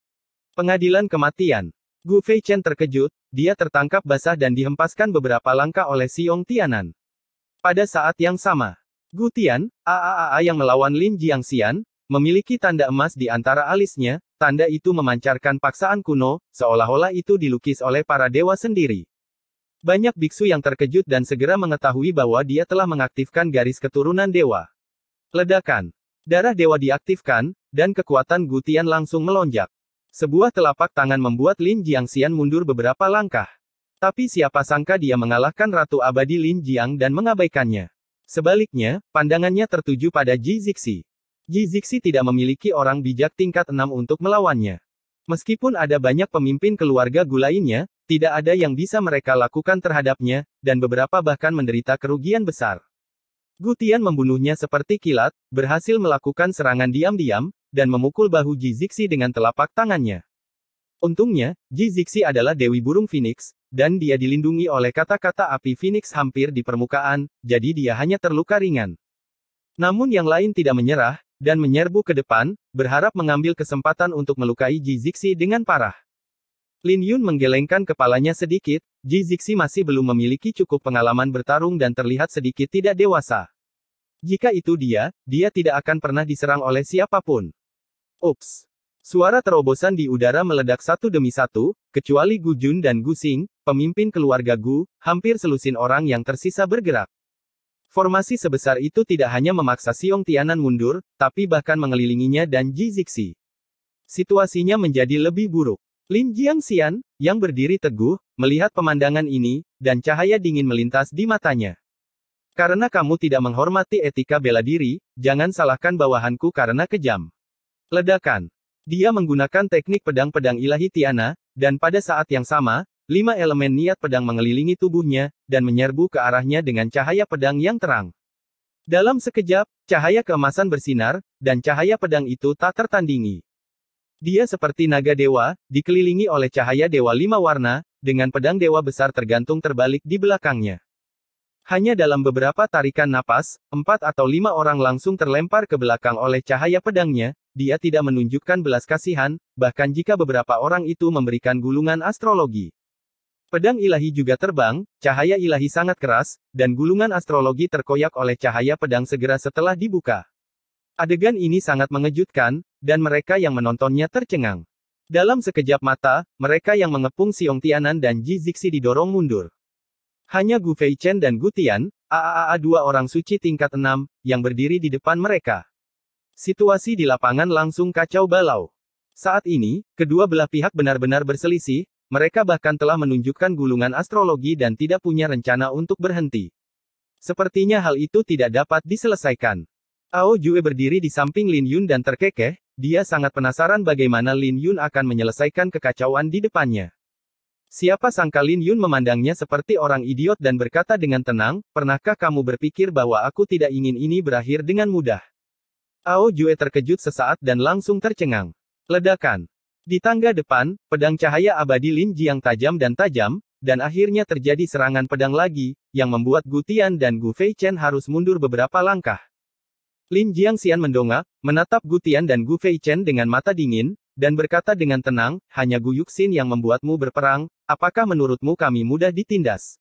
Pengadilan kematian. Gu Feichen terkejut, dia tertangkap basah dan dihempaskan beberapa langkah oleh Xiong Tianan. Pada saat yang sama, Gu Tian, AAA yang melawan Lin Jiangxian, memiliki tanda emas di antara alisnya, tanda itu memancarkan paksaan kuno, seolah-olah itu dilukis oleh para dewa sendiri. Banyak biksu yang terkejut dan segera mengetahui bahwa dia telah mengaktifkan garis keturunan dewa. Ledakan. Darah dewa diaktifkan, dan kekuatan Gu Tian langsung melonjak. Sebuah telapak tangan membuat Lin Jiangxian mundur beberapa langkah. Tapi siapa sangka dia mengalahkan Ratu Abadi Lin Jiang dan mengabaikannya. Sebaliknya, pandangannya tertuju pada Ji Zixi. Ji Zixi tidak memiliki orang bijak tingkat 6 untuk melawannya. Meskipun ada banyak pemimpin keluarga Gu lainnya, tidak ada yang bisa mereka lakukan terhadapnya, dan beberapa bahkan menderita kerugian besar. Gu Tian membunuhnya seperti kilat, berhasil melakukan serangan diam-diam, dan memukul bahu Ji Zixi dengan telapak tangannya. Untungnya, Ji Zixi adalah Dewi Burung Phoenix, dan dia dilindungi oleh kata-kata api Phoenix hampir di permukaan, jadi dia hanya terluka ringan. Namun yang lain tidak menyerah, dan menyerbu ke depan, berharap mengambil kesempatan untuk melukai Ji Zixi dengan parah. Lin Yun menggelengkan kepalanya sedikit, Ji Zixi masih belum memiliki cukup pengalaman bertarung dan terlihat sedikit tidak dewasa. Jika itu dia tidak akan pernah diserang oleh siapapun. Ups. Suara terobosan di udara meledak satu demi satu, kecuali Gu Jun dan Gu Xing, pemimpin keluarga Gu, hampir selusin orang yang tersisa bergerak. Formasi sebesar itu tidak hanya memaksa Xiong Tianan mundur, tapi bahkan mengelilinginya dan Ji Zixi. Situasinya menjadi lebih buruk. Lin Jiangxian, yang berdiri teguh, melihat pemandangan ini, dan cahaya dingin melintas di matanya. Karena kamu tidak menghormati etika bela diri, jangan salahkan bawahanku karena kejam. Ledakan. Dia menggunakan teknik pedang-pedang ilahi Tiana, dan pada saat yang sama, 5 elemen niat pedang mengelilingi tubuhnya, dan menyerbu ke arahnya dengan cahaya pedang yang terang. Dalam sekejap, cahaya keemasan bersinar, dan cahaya pedang itu tak tertandingi. Dia seperti naga dewa, dikelilingi oleh cahaya dewa 5 warna, dengan pedang dewa besar tergantung terbalik di belakangnya. Hanya dalam beberapa tarikan napas, 4 atau 5 orang langsung terlempar ke belakang oleh cahaya pedangnya, dia tidak menunjukkan belas kasihan, bahkan jika beberapa orang itu memberikan gulungan astrologi. Pedang ilahi juga terbang, cahaya ilahi sangat keras, dan gulungan astrologi terkoyak oleh cahaya pedang segera setelah dibuka. Adegan ini sangat mengejutkan, dan mereka yang menontonnya tercengang. Dalam sekejap mata, mereka yang mengepung Xiong Tianan dan Ji Zixi didorong mundur. Hanya Gu Feichen dan Gu Tian, dua orang suci tingkat 6, yang berdiri di depan mereka. Situasi di lapangan langsung kacau balau. Saat ini, kedua belah pihak benar-benar berselisih, mereka bahkan telah menunjukkan gulungan astrologi dan tidak punya rencana untuk berhenti. Sepertinya hal itu tidak dapat diselesaikan. Ao Jue berdiri di samping Lin Yun dan terkekeh, dia sangat penasaran bagaimana Lin Yun akan menyelesaikan kekacauan di depannya. Siapa sangka Lin Yun memandangnya seperti orang idiot dan berkata dengan tenang, pernahkah kamu berpikir bahwa aku tidak ingin ini berakhir dengan mudah? Ao Jue terkejut sesaat dan langsung tercengang. Ledakan. Di tangga depan, pedang cahaya abadi Lin Jiang tajam, dan akhirnya terjadi serangan pedang lagi, yang membuat Gu Tian dan Gu Feichen harus mundur beberapa langkah. Lin Jiangxian mendongak, menatap Gu Tian dan Gu Feichen dengan mata dingin, dan berkata dengan tenang, hanya Gu Yuxin yang membuatmu berperang, apakah menurutmu kami mudah ditindas?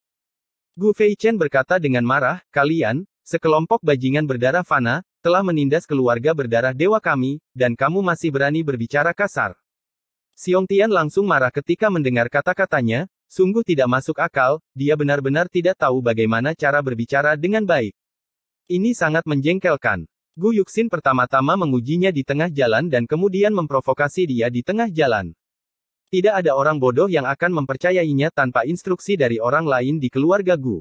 Gu Feichen berkata dengan marah, kalian, sekelompok bajingan berdarah fana, telah menindas keluarga berdarah dewa kami, dan kamu masih berani berbicara kasar. Xiong Tian langsung marah ketika mendengar kata-katanya, sungguh tidak masuk akal, dia benar-benar tidak tahu bagaimana cara berbicara dengan baik. Ini sangat menjengkelkan. Gu Yuxin pertama-tama mengujinya di tengah jalan dan kemudian memprovokasi dia di tengah jalan. Tidak ada orang bodoh yang akan mempercayainya tanpa instruksi dari orang lain di keluarga Gu.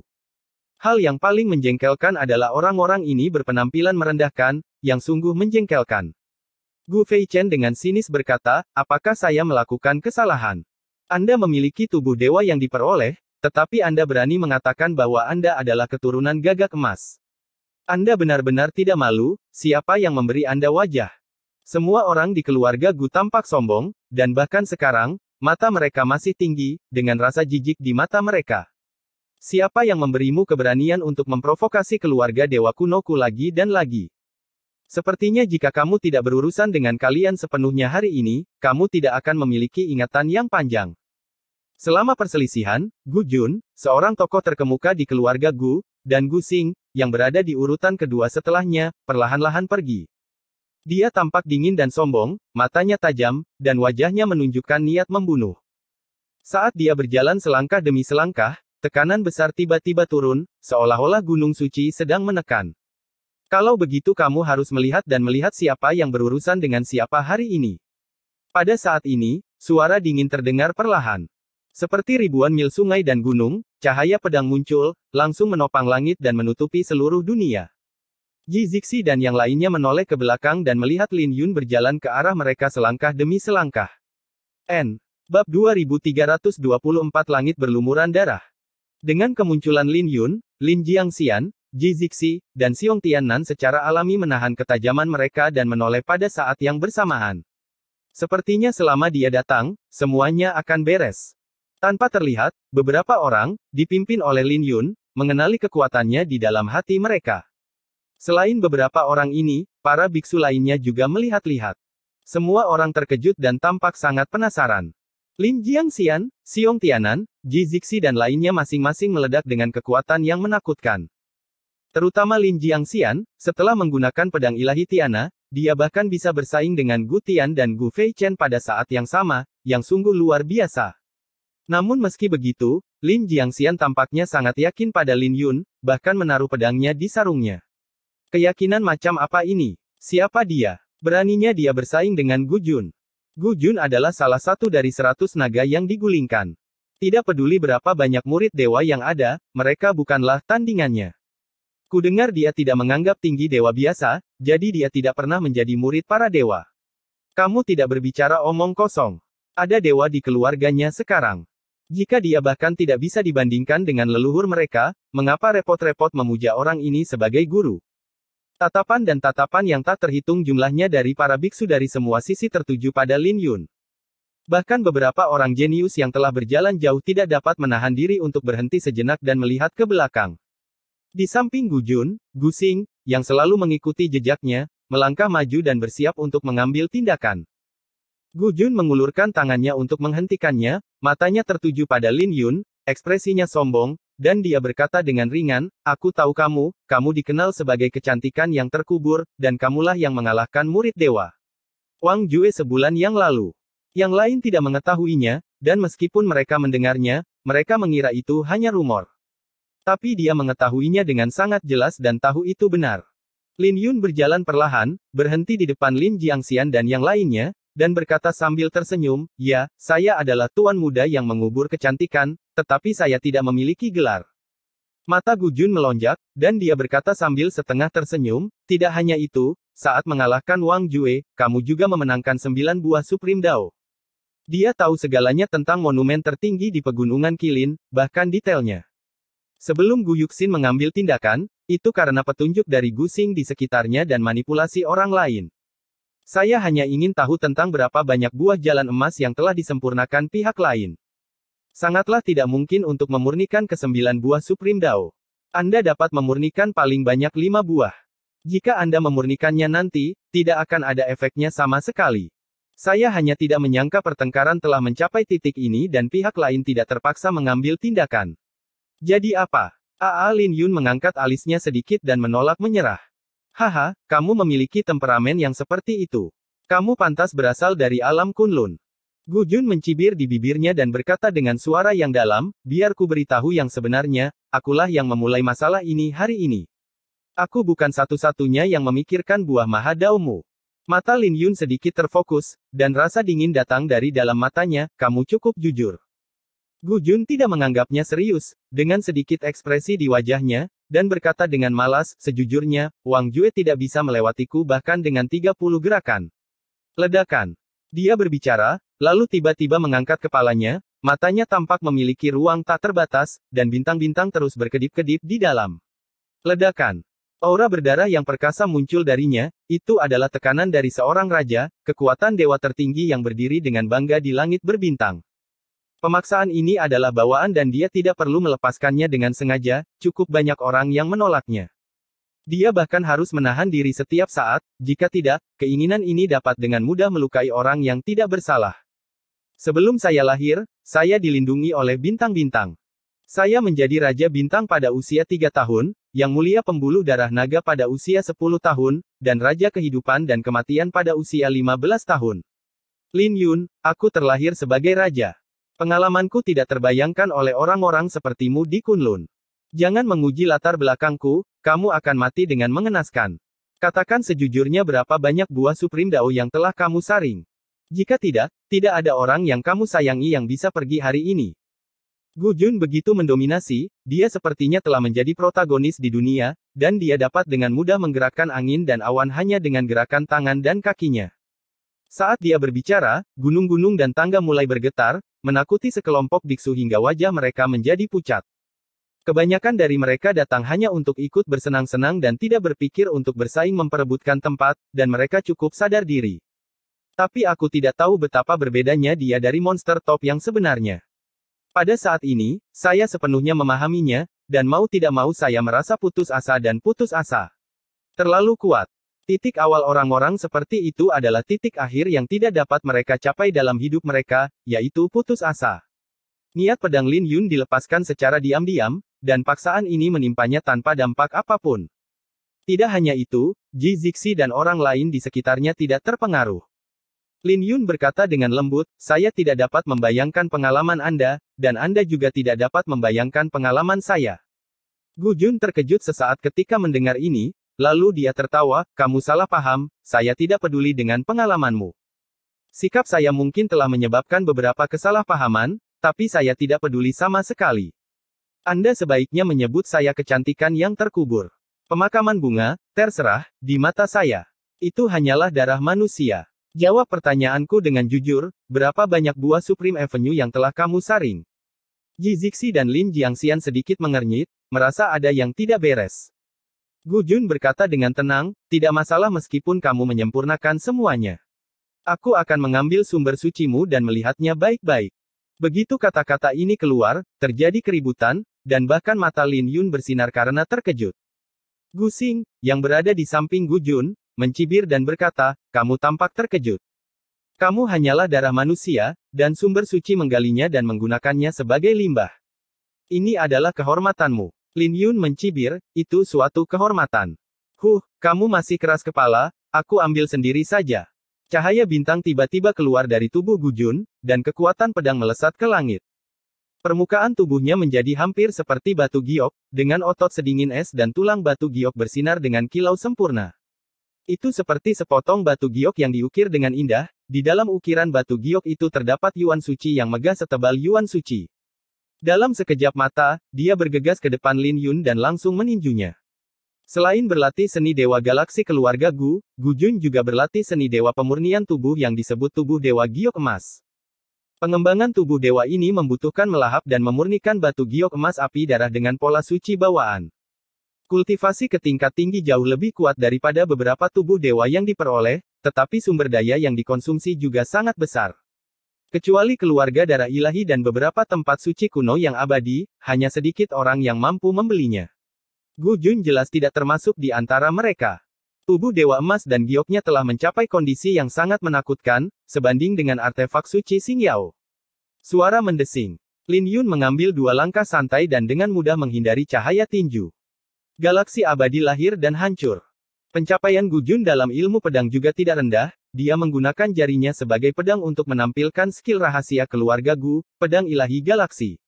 Hal yang paling menjengkelkan adalah orang-orang ini berpenampilan merendahkan, yang sungguh menjengkelkan. Gu Feichen dengan sinis berkata, apakah saya melakukan kesalahan? Anda memiliki tubuh dewa yang diperoleh, tetapi Anda berani mengatakan bahwa Anda adalah keturunan gagak emas. Anda benar-benar tidak malu, siapa yang memberi Anda wajah? Semua orang di keluarga Gu tampak sombong, dan bahkan sekarang, mata mereka masih tinggi, dengan rasa jijik di mata mereka. Siapa yang memberimu keberanian untuk memprovokasi keluarga dewa kunoku lagi dan lagi? Sepertinya jika kamu tidak berurusan dengan kalian sepenuhnya hari ini, kamu tidak akan memiliki ingatan yang panjang. Selama perselisihan, Gu Jun, seorang tokoh terkemuka di keluarga Gu, dan Gu Xing, yang berada di urutan kedua setelahnya, perlahan-lahan pergi. Dia tampak dingin dan sombong, matanya tajam, dan wajahnya menunjukkan niat membunuh. Saat dia berjalan selangkah demi selangkah, tekanan besar tiba-tiba turun, seolah-olah gunung suci sedang menekan. Kalau begitu kamu harus melihat dan melihat siapa yang berurusan dengan siapa hari ini. Pada saat ini, suara dingin terdengar perlahan. Seperti ribuan mil sungai dan gunung, cahaya pedang muncul, langsung menopang langit dan menutupi seluruh dunia. Ji Zixi dan yang lainnya menoleh ke belakang dan melihat Lin Yun berjalan ke arah mereka selangkah demi selangkah. Bab 2324 Langit Berlumuran Darah. Dengan kemunculan Lin Yun, Lin Jiangxian, Ji Zixi, dan Xiong Tianan secara alami menahan ketajaman mereka dan menoleh pada saat yang bersamaan. Sepertinya selama dia datang, semuanya akan beres. Tanpa terlihat, beberapa orang, dipimpin oleh Lin Yun, mengenali kekuatannya di dalam hati mereka. Selain beberapa orang ini, para biksu lainnya juga melihat-lihat. Semua orang terkejut dan tampak sangat penasaran. Lin Jiangxian, Xiong Tianan, Ji Zixi dan lainnya masing-masing meledak dengan kekuatan yang menakutkan. Terutama Lin Jiangxian, setelah menggunakan pedang ilahi Tiana, dia bahkan bisa bersaing dengan Gu Tian dan Gu Feichen pada saat yang sama, yang sungguh luar biasa. Namun meski begitu, Lin Jiangxian tampaknya sangat yakin pada Lin Yun, bahkan menaruh pedangnya di sarungnya. Keyakinan macam apa ini? Siapa dia? Beraninya dia bersaing dengan Gu Jun. Gu Jun adalah salah satu dari 100 naga yang digulingkan. Tidak peduli berapa banyak murid dewa yang ada, mereka bukanlah tandingannya. Kudengar dia tidak menganggap tinggi dewa biasa, jadi dia tidak pernah menjadi murid para dewa. Kamu tidak berbicara omong kosong. Ada dewa di keluarganya sekarang. Jika dia bahkan tidak bisa dibandingkan dengan leluhur mereka, mengapa repot-repot memuja orang ini sebagai guru? Tatapan dan tatapan yang tak terhitung jumlahnya dari para biksu dari semua sisi tertuju pada Lin Yun. Bahkan beberapa orang jenius yang telah berjalan jauh tidak dapat menahan diri untuk berhenti sejenak dan melihat ke belakang. Di samping Gu Jun, Gu Xing, yang selalu mengikuti jejaknya, melangkah maju dan bersiap untuk mengambil tindakan. Gu Jun mengulurkan tangannya untuk menghentikannya, matanya tertuju pada Lin Yun, ekspresinya sombong, dan dia berkata dengan ringan, aku tahu kamu dikenal sebagai kecantikan yang terkubur, dan kamulah yang mengalahkan murid dewa Wang Jue sebulan yang lalu. Yang lain tidak mengetahuinya, dan meskipun mereka mendengarnya, mereka mengira itu hanya rumor. Tapi dia mengetahuinya dengan sangat jelas dan tahu itu benar. Lin Yun berjalan perlahan, berhenti di depan Lin Jiangxian dan yang lainnya, dan berkata sambil tersenyum, ya, saya adalah tuan muda yang mengubur kecantikan, tetapi saya tidak memiliki gelar. Mata Gu Jun melonjak, dan dia berkata sambil setengah tersenyum, tidak hanya itu, saat mengalahkan Wang Jue, kamu juga memenangkan 9 buah Supreme Dao. Dia tahu segalanya tentang monumen tertinggi di Pegunungan Qilin, bahkan detailnya. Sebelum Gu Yuxin mengambil tindakan, itu karena petunjuk dari Gu Xing di sekitarnya dan manipulasi orang lain. Saya hanya ingin tahu tentang berapa banyak buah jalan emas yang telah disempurnakan pihak lain. Sangatlah tidak mungkin untuk memurnikan ke-9 buah Supreme Dao. Anda dapat memurnikan paling banyak 5 buah. Jika Anda memurnikannya nanti, tidak akan ada efeknya sama sekali. Saya hanya tidak menyangka pertengkaran telah mencapai titik ini dan pihak lain tidak terpaksa mengambil tindakan. Jadi apa? Lin Yun mengangkat alisnya sedikit dan menolak menyerah. Haha, kamu memiliki temperamen yang seperti itu. Kamu pantas berasal dari alam Kunlun. Gu Jun mencibir di bibirnya dan berkata dengan suara yang dalam, biar ku beritahu yang sebenarnya, akulah yang memulai masalah ini hari ini. Aku bukan satu-satunya yang memikirkan buah mahadaomu. Mata Lin Yun sedikit terfokus, dan rasa dingin datang dari dalam matanya, kamu cukup jujur. Gu Jun tidak menganggapnya serius, dengan sedikit ekspresi di wajahnya, dan berkata dengan malas, sejujurnya, Wang Jue tidak bisa melewatiku bahkan dengan 30 gerakan. Ledakan. Dia berbicara, lalu tiba-tiba mengangkat kepalanya, matanya tampak memiliki ruang tak terbatas, dan bintang-bintang terus berkedip-kedip di dalam. Ledakan. Aura berdarah yang perkasa muncul darinya, itu adalah tekanan dari seorang raja, kekuatan dewa tertinggi yang berdiri dengan bangga di langit berbintang. Pemaksaan ini adalah bawaan dan dia tidak perlu melepaskannya dengan sengaja, cukup banyak orang yang menolaknya. Dia bahkan harus menahan diri setiap saat, jika tidak, keinginan ini dapat dengan mudah melukai orang yang tidak bersalah. Sebelum saya lahir, saya dilindungi oleh bintang-bintang. Saya menjadi Raja Bintang pada usia 3 tahun, Yang Mulia Pembuluh Darah Naga pada usia 10 tahun, dan Raja Kehidupan dan Kematian pada usia 15 tahun. Lin Yun, aku terlahir sebagai Raja. Pengalamanku tidak terbayangkan oleh orang-orang sepertimu di Kunlun. Jangan menguji latar belakangku, kamu akan mati dengan mengenaskan. Katakan sejujurnya berapa banyak buah Supreme Dao yang telah kamu saring. Jika tidak, tidak ada orang yang kamu sayangi yang bisa pergi hari ini. Gu Jun begitu mendominasi, dia sepertinya telah menjadi protagonis di dunia, dan dia dapat dengan mudah menggerakkan angin dan awan hanya dengan gerakan tangan dan kakinya. Saat dia berbicara, gunung-gunung dan tangga mulai bergetar, menakuti sekelompok biksu hingga wajah mereka menjadi pucat. Kebanyakan dari mereka datang hanya untuk ikut bersenang-senang dan tidak berpikir untuk bersaing memperebutkan tempat, dan mereka cukup sadar diri. Tapi aku tidak tahu betapa berbedanya dia dari monster top yang sebenarnya. Pada saat ini, saya sepenuhnya memahaminya, dan mau tidak mau saya merasa putus asa dan putus asa. Terlalu kuat. Titik awal orang-orang seperti itu adalah titik akhir yang tidak dapat mereka capai dalam hidup mereka, yaitu putus asa. Niat pedang Lin Yun dilepaskan secara diam-diam, dan paksaan ini menimpanya tanpa dampak apapun. Tidak hanya itu, Ji Zixi dan orang lain di sekitarnya tidak terpengaruh. Lin Yun berkata dengan lembut, saya tidak dapat membayangkan pengalaman Anda, dan Anda juga tidak dapat membayangkan pengalaman saya. Gu Jun terkejut sesaat ketika mendengar ini, lalu dia tertawa, kamu salah paham, saya tidak peduli dengan pengalamanmu. Sikap saya mungkin telah menyebabkan beberapa kesalahpahaman, tapi saya tidak peduli sama sekali. Anda sebaiknya menyebut saya kecantikan yang terkubur. Pemakaman bunga, terserah, di mata saya. Itu hanyalah darah manusia. Jawab pertanyaanku dengan jujur, berapa banyak buah Supreme Avenue yang telah kamu saring? Ji Zixi dan Lin Jiangxian sedikit mengernyit, merasa ada yang tidak beres. Gu Jun berkata dengan tenang, tidak masalah meskipun kamu menyempurnakan semuanya. Aku akan mengambil sumber sucimu dan melihatnya baik-baik. Begitu kata-kata ini keluar, terjadi keributan, dan bahkan mata Lin Yun bersinar karena terkejut. Gu Xing, yang berada di samping Gu Jun, mencibir dan berkata, kamu tampak terkejut. Kamu hanyalah darah manusia, dan sumber suci menggalinya dan menggunakannya sebagai limbah. Ini adalah kehormatanmu. Lin Yun mencibir, itu suatu kehormatan. Kamu masih keras kepala, aku ambil sendiri saja. Cahaya bintang tiba-tiba keluar dari tubuh Gu Jun, dan kekuatan pedang melesat ke langit. Permukaan tubuhnya menjadi hampir seperti batu giok, dengan otot sedingin es dan tulang batu giok bersinar dengan kilau sempurna. Itu seperti sepotong batu giok yang diukir dengan indah, di dalam ukiran batu giok itu terdapat yuan suci yang megah setebal yuan suci. Dalam sekejap mata, dia bergegas ke depan Lin Yun dan langsung meninjunya. Selain berlatih seni dewa galaksi keluarga Gu Jun juga berlatih seni dewa pemurnian tubuh yang disebut tubuh dewa giok emas. Pengembangan tubuh dewa ini membutuhkan melahap dan memurnikan batu giok emas api darah dengan pola suci bawaan. Kultivasi ke tingkat tinggi jauh lebih kuat daripada beberapa tubuh dewa yang diperoleh, tetapi sumber daya yang dikonsumsi juga sangat besar. Kecuali keluarga darah ilahi dan beberapa tempat suci kuno yang abadi, hanya sedikit orang yang mampu membelinya. Gu Jun jelas tidak termasuk di antara mereka. Tubuh dewa emas dan gioknya telah mencapai kondisi yang sangat menakutkan, sebanding dengan artefak suci Xingyao. Suara mendesing. Lin Yun mengambil 2 langkah santai dan dengan mudah menghindari cahaya tinju. Galaksi abadi lahir dan hancur. Pencapaian Gu Jun dalam ilmu pedang juga tidak rendah, dia menggunakan jarinya sebagai pedang untuk menampilkan skill rahasia keluarga Gu, pedang ilahi galaksi.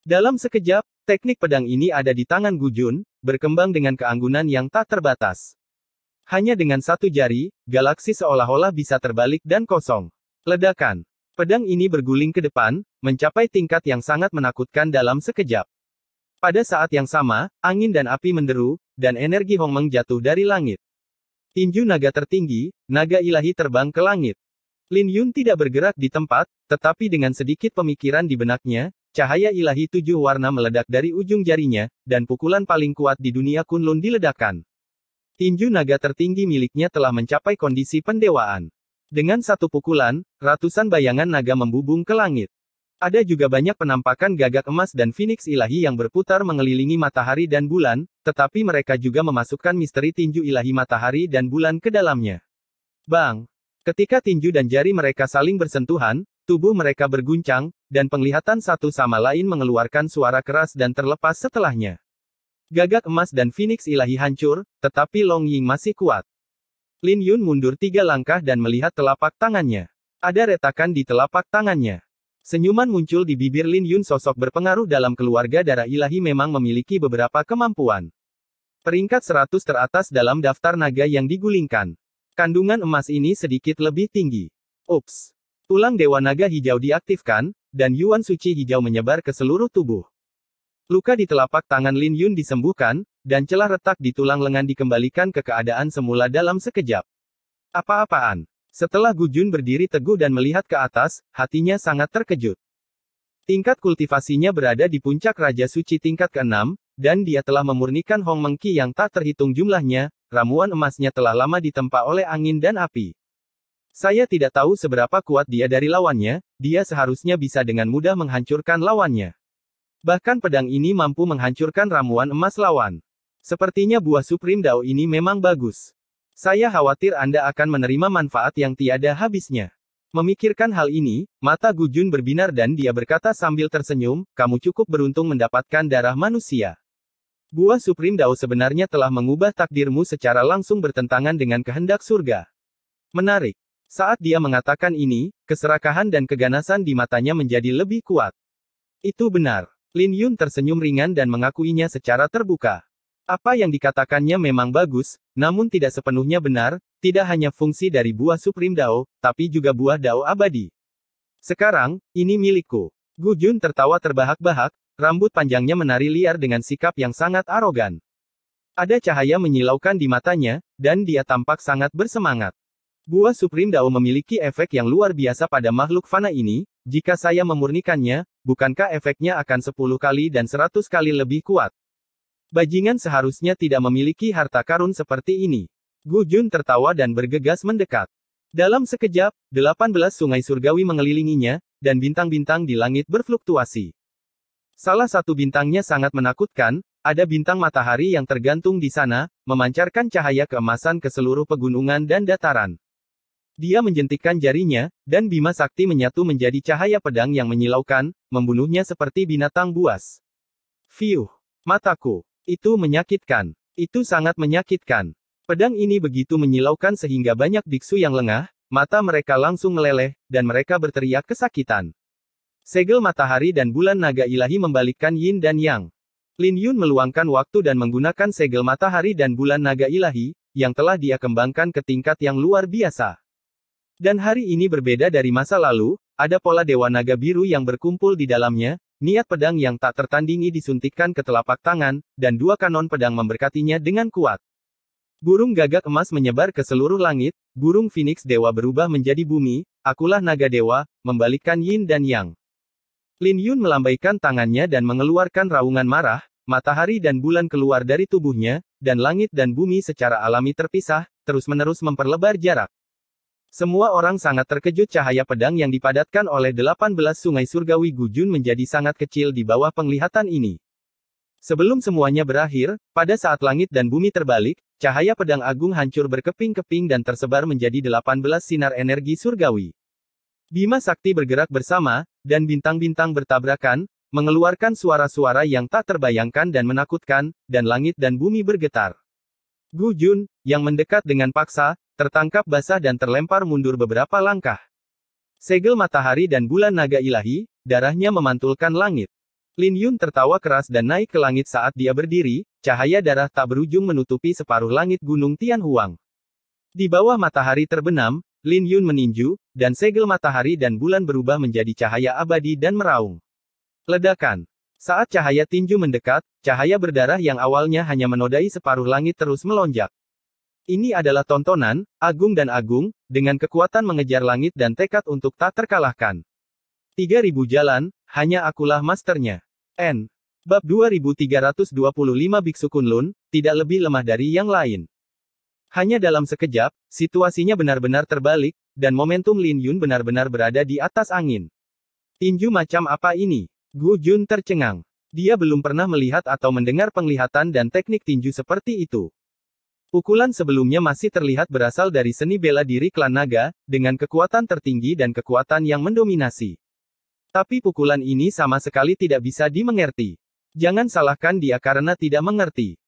Dalam sekejap, teknik pedang ini ada di tangan Gu Jun, berkembang dengan keanggunan yang tak terbatas. Hanya dengan 1 jari, galaksi seolah-olah bisa terbalik dan kosong. Ledakan. Pedang ini berguling ke depan, mencapai tingkat yang sangat menakutkan dalam sekejap. Pada saat yang sama, angin dan api menderu, dan energi Hongmeng jatuh dari langit. Tinju naga tertinggi, naga ilahi terbang ke langit. Lin Yun tidak bergerak di tempat, tetapi dengan sedikit pemikiran di benaknya, cahaya ilahi 7 warna meledak dari ujung jarinya, dan pukulan paling kuat di dunia Kunlun diledakkan. Tinju naga tertinggi miliknya telah mencapai kondisi pendewaan. Dengan 1 pukulan, ratusan bayangan naga membubung ke langit. Ada juga banyak penampakan gagak emas dan Phoenix ilahi yang berputar mengelilingi matahari dan bulan, tetapi mereka juga memasukkan misteri tinju ilahi matahari dan bulan ke dalamnya. Bang! Ketika tinju dan jari mereka saling bersentuhan, tubuh mereka berguncang, dan penglihatan satu sama lain mengeluarkan suara keras dan terlepas setelahnya. Gagak emas dan Phoenix ilahi hancur, tetapi Long Ying masih kuat. Lin Yun mundur 3 langkah dan melihat telapak tangannya. Ada retakan di telapak tangannya. Senyuman muncul di bibir Lin Yun. Sosok berpengaruh dalam keluarga darah ilahi memang memiliki beberapa kemampuan. Peringkat 100 teratas dalam daftar naga yang digulingkan. Kandungan emas ini sedikit lebih tinggi. Ups. Tulang dewa naga hijau diaktifkan, dan yuan suci hijau menyebar ke seluruh tubuh. Luka di telapak tangan Lin Yun disembuhkan, dan celah retak di tulang lengan dikembalikan ke keadaan semula dalam sekejap. Apa-apaan? Setelah Gu Jun berdiri teguh dan melihat ke atas, hatinya sangat terkejut. Tingkat kultivasinya berada di puncak Raja Suci tingkat ke-6, dan dia telah memurnikan Hongmeng Qi yang tak terhitung jumlahnya, ramuan emasnya telah lama ditempa oleh angin dan api. Saya tidak tahu seberapa kuat dia dari lawannya, dia seharusnya bisa dengan mudah menghancurkan lawannya. Bahkan pedang ini mampu menghancurkan ramuan emas lawan. Sepertinya buah Supreme Dao ini memang bagus. Saya khawatir Anda akan menerima manfaat yang tiada habisnya. Memikirkan hal ini, mata Gu Jun berbinar dan dia berkata sambil tersenyum, kamu cukup beruntung mendapatkan darah manusia. Buah Supreme Dao sebenarnya telah mengubah takdirmu secara langsung bertentangan dengan kehendak surga. Menarik. Saat dia mengatakan ini, keserakahan dan keganasan di matanya menjadi lebih kuat. Itu benar. Lin Yun tersenyum ringan dan mengakuinya secara terbuka. Apa yang dikatakannya memang bagus, namun tidak sepenuhnya benar, tidak hanya fungsi dari buah Supreme Dao, tapi juga buah Dao abadi. Sekarang, ini milikku. Gu Jun tertawa terbahak-bahak, rambut panjangnya menari liar dengan sikap yang sangat arogan. Ada cahaya menyilaukan di matanya, dan dia tampak sangat bersemangat. Buah Supreme Dao memiliki efek yang luar biasa pada makhluk fana ini, jika saya memurnikannya, bukankah efeknya akan 10 kali dan 100 kali lebih kuat? Bajingan seharusnya tidak memiliki harta karun seperti ini. Gu Jun tertawa dan bergegas mendekat. Dalam sekejap, 18 sungai surgawi mengelilinginya, dan bintang-bintang di langit berfluktuasi. Salah satu bintangnya sangat menakutkan, ada bintang matahari yang tergantung di sana, memancarkan cahaya keemasan ke seluruh pegunungan dan dataran. Dia menjentikkan jarinya, dan Bima Sakti menyatu menjadi cahaya pedang yang menyilaukan, membunuhnya seperti binatang buas. Fiuh. Mataku. Itu menyakitkan. Itu sangat menyakitkan. Pedang ini begitu menyilaukan sehingga banyak biksu yang lengah, mata mereka langsung meleleh, dan mereka berteriak kesakitan. Segel matahari dan bulan naga ilahi membalikkan yin dan yang. Lin Yun meluangkan waktu dan menggunakan segel matahari dan bulan naga ilahi, yang telah dia kembangkan ke tingkat yang luar biasa. Dan hari ini berbeda dari masa lalu, ada pola dewa naga biru yang berkumpul di dalamnya, niat pedang yang tak tertandingi disuntikkan ke telapak tangan, dan dua kanon pedang memberkatinya dengan kuat. Burung gagak emas menyebar ke seluruh langit, burung Phoenix dewa berubah menjadi bumi, akulah naga dewa, membalikkan yin dan yang. Lin Yun melambaikan tangannya dan mengeluarkan raungan marah, matahari dan bulan keluar dari tubuhnya, dan langit dan bumi secara alami terpisah, terus-menerus memperlebar jarak. Semua orang sangat terkejut cahaya pedang yang dipadatkan oleh 18 sungai surgawi Gujun menjadi sangat kecil di bawah penglihatan ini. Sebelum semuanya berakhir, pada saat langit dan bumi terbalik, cahaya pedang agung hancur berkeping-keping dan tersebar menjadi 18 sinar energi surgawi. Bima Sakti bergerak bersama, dan bintang-bintang bertabrakan, mengeluarkan suara-suara yang tak terbayangkan dan menakutkan, dan langit dan bumi bergetar. Gu Jun, yang mendekat dengan paksa, tertangkap basah dan terlempar mundur beberapa langkah. Segel matahari dan bulan naga ilahi, darahnya memantulkan langit. Lin Yun tertawa keras dan naik ke langit saat dia berdiri, cahaya darah tak berujung menutupi separuh langit gunung Tianhuang. Di bawah matahari terbenam, Lin Yun meninju, dan segel matahari dan bulan berubah menjadi cahaya abadi dan meraung. Ledakan. Saat cahaya tinju mendekat, cahaya berdarah yang awalnya hanya menodai separuh langit terus melonjak. Ini adalah tontonan, agung dan agung, dengan kekuatan mengejar langit dan tekad untuk tak terkalahkan. 3000 jalan, hanya akulah masternya. N. Bab 2325 Biksu Kunlun, tidak lebih lemah dari yang lain. Hanya dalam sekejap, situasinya benar-benar terbalik, dan momentum Lin Yun benar-benar berada di atas angin. Tinju macam apa ini? Gu Jun tercengang. Dia belum pernah melihat atau mendengar penglihatan dan teknik tinju seperti itu. Pukulan sebelumnya masih terlihat berasal dari seni bela diri klan naga, dengan kekuatan tertinggi dan kekuatan yang mendominasi. Tapi pukulan ini sama sekali tidak bisa dimengerti. Jangan salahkan dia karena tidak mengerti.